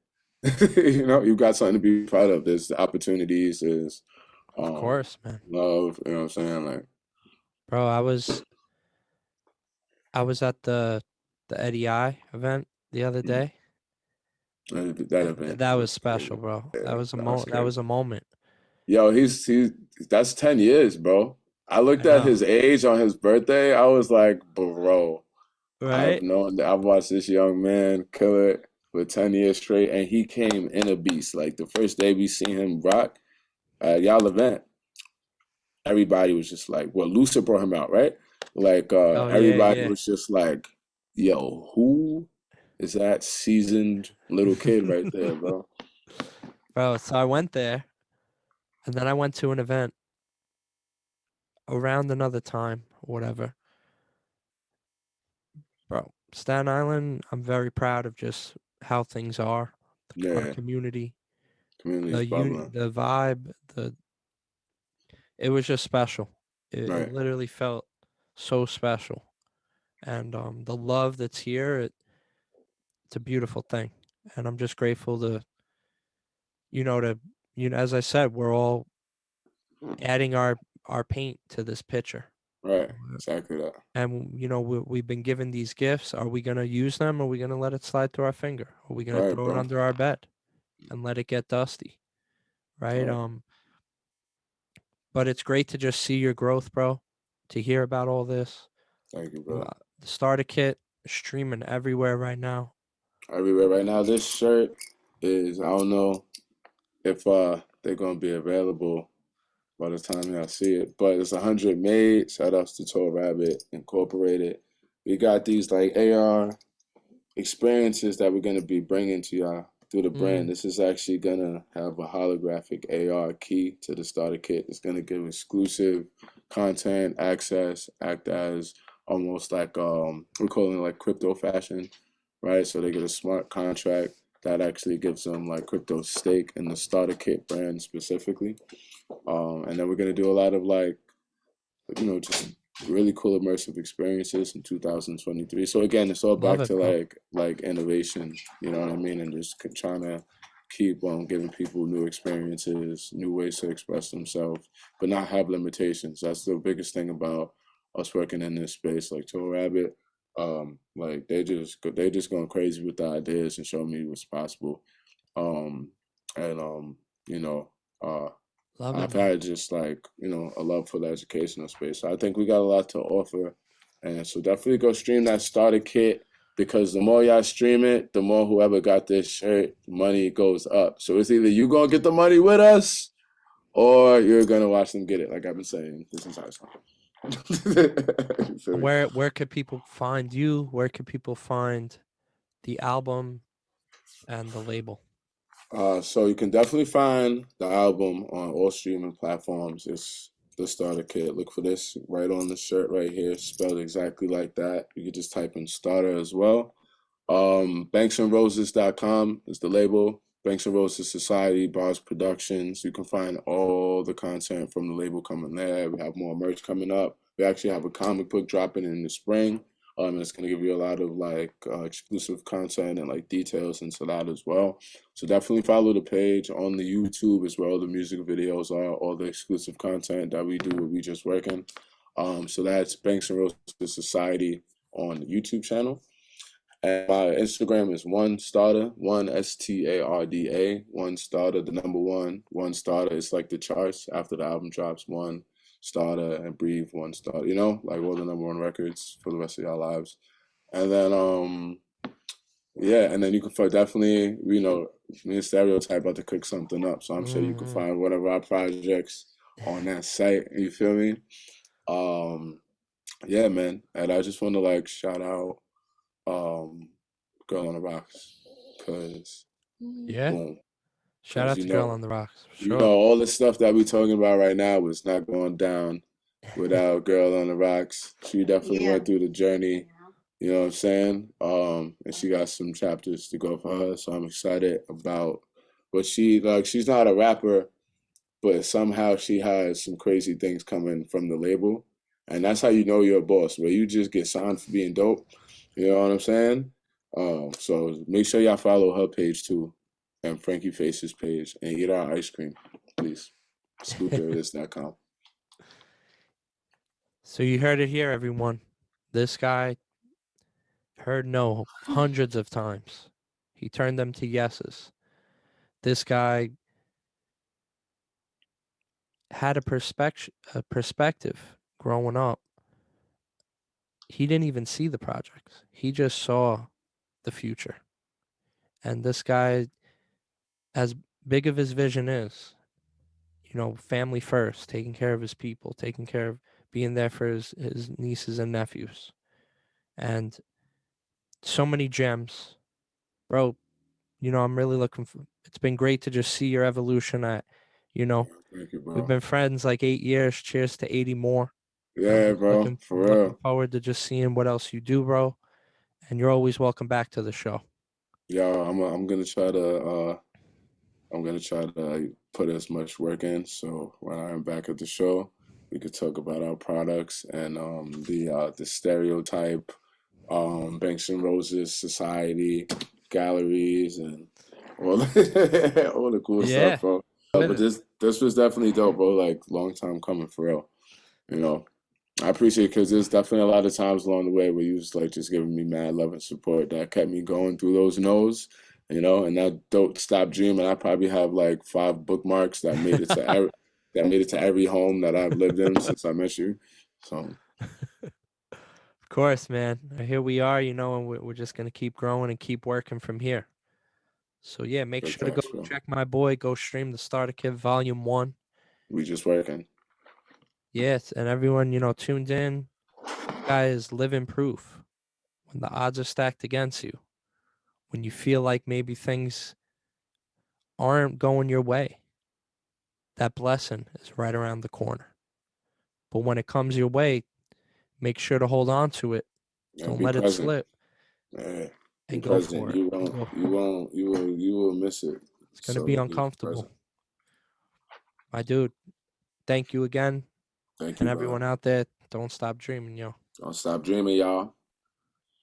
you got something to be proud of. There's opportunities. There's Of um course, man. love. You know what I'm saying? Like. Bro, I was at the Eddie I event the other day. That event That was was crazy. special, bro. Yeah, that was That crazy. was a moment. Yo, he's that's 10 years, bro. I looked I at know. his age on his birthday. I was like, bro, Right? I've watched this young man kill it for 10 years straight, and he came in a beast. Like the first day we seen him rock at y'all event, everybody was just like, well, Lucer brought him out, right? Like Oh yeah, everybody yeah. was just like, yo, who is that seasoned little kid right there, bro? Bro, so I went there and then I went to an event around another time or whatever. Bro, Staten Island, I'm very proud of just how things are, our Yeah, community, community's bubbling. the vibe, the it was just special. It Right, literally felt so special. And the love that's here, it's a beautiful thing. And I'm just grateful to as I said, we're all adding our paint to this picture. right, exactly that. And we've been given these gifts. Are we gonna use them? Or are we gonna let it slide through our finger? Are we gonna Right, throw it bro. under our bed and let it get dusty? Right? Right. But it's great to just see your growth, bro. To hear about all this. Thank you, Uh, bro. The starter kit is streaming everywhere right now. Everywhere right now, this shirt is, I don't know if they're gonna be available by the time y'all see it, but it's 100 made. Shout outs to Todt Rabbit Incorporated. We got these like AR experiences that we're going to be bringing to y'all through the brand. Mm, This is actually going to have a holographic AR key to the starter kit. It's going to give exclusive content access, act as almost like we're calling it like crypto fashion, right? So they get a smart contract that actually gives them like crypto stake in the starter kit brand specifically. And then we're gonna do a lot of like just really cool immersive experiences in 2023. So again, it's all love back it, to bro. like innovation, you know what I mean, and just trying to keep on giving people new experiences, new ways to express themselves, but not have limitations. That's the biggest thing about us working in this space. Like Todt Rabbit, like they just going crazy with the ideas and showing me what's possible. Um, and you know, uh, Love it, I've man. had just like, a love for the educational space. So I think we got a lot to offer. And so definitely go stream that starter kit because the more y'all stream it, the more whoever got this shirt, money goes up. So it's either you gonna get the money with us or you're gonna watch them get it. Like I've been saying, this is how it's going. You feel me? Where could people find you? Where could people find the album and the label? So you can definitely find the album on all streaming platforms. It's the Starter Kit. Look for this right on the shirt right here, spelled exactly like that. You can just type in Starter as well. BanksandRoses.com is the label. Banks and Roses Society, Bars Productions. You can find all the content from the label coming there. We have more merch coming up. We actually have a comic book dropping in the spring. It's going to give you a lot of like exclusive content and like details into that as well. So definitely follow the page on the YouTube as well. The music videos are all the exclusive content that we do with WeJustWorkin. So that's Banks and Roses Society on the YouTube channel. And my Instagram is one Starda, one Starda, one Starda, the number one Starda. It's like the charts after the album drops. One Starda and Breathe, one Starda. You know, like all the number one records for the rest of your lives. And then yeah, and then you can definitely, you know, me and Stereotype about to cook something up. So I'm sure you can find one of our projects on that site. You feel me? Yeah, man. And I just want to like shout out Girl on the Rocks, cause Yeah. boom, Shout cause out to Girl on the Rocks. For you sure. know all the stuff that we talking about right now was not going down without Girl on the Rocks. She definitely went through the journey. You know what I'm saying? And she got some chapters to go for her, so I'm excited about what she like. She's not a rapper, but somehow she has some crazy things coming from the label. And that's how you know you're a boss, where you just get signed for being dope. You know what I'm saying? So make sure y'all follow her page too, and Frankie Face's page, and eat our ice cream, please. ScoopTheRealist.com. So you heard it here, everyone. This guy heard no hundreds of times. He turned them to yeses. This guy had a perspective growing up. He didn't even see the projects. He just saw the future. And this guy, as big of his vision is, you know, family first, taking care of his people, taking care of being there for his nieces and nephews. And so many gems. Bro, you know, I'm really looking for it's been great to just see your evolution at, you know, Thank you, we've bro. been friends like 8 years. Cheers to 80 more. I'm Yeah, just bro, for looking real. forward to just seeing what else you do, bro. And you're always welcome back to the show. Yeah, I'm gonna try to put as much work in so when I am back at the show, we could talk about our products and the stereotype, Banks and Roses Society, galleries, and all all the cool Yeah, stuff, bro. with But it. this was definitely dope, bro. Like long time coming for real. You know, I appreciate it because there's definitely a lot of times along the way where you was like just giving me mad love and support that kept me going through those no's, you know, and that don't stop dreaming. I probably have like 5 bookmarks that made it to every home that I've lived in since I met you. So Of course, man. Here we are, you know, and we're just going to keep growing and keep working from here. So, yeah, make big sure to go facts, bro. check my boy. Go stream the Starter Kit Volume 1. We just working. Yes, and everyone, you know, tuned in. Guys, living proof. When the odds are stacked against you, when you feel like maybe things aren't going your way, that blessing is right around the corner. But when it comes your way, make sure to hold on to it. Yeah, Don't be let it present. slip Yeah, be and go present. for it. And go for it. You will miss it. It's going to be So be uncomfortable. present. My dude, thank you again. Thank And you, brother. everyone out there, don't stop dreaming, yo. Don't stop dreaming, y'all.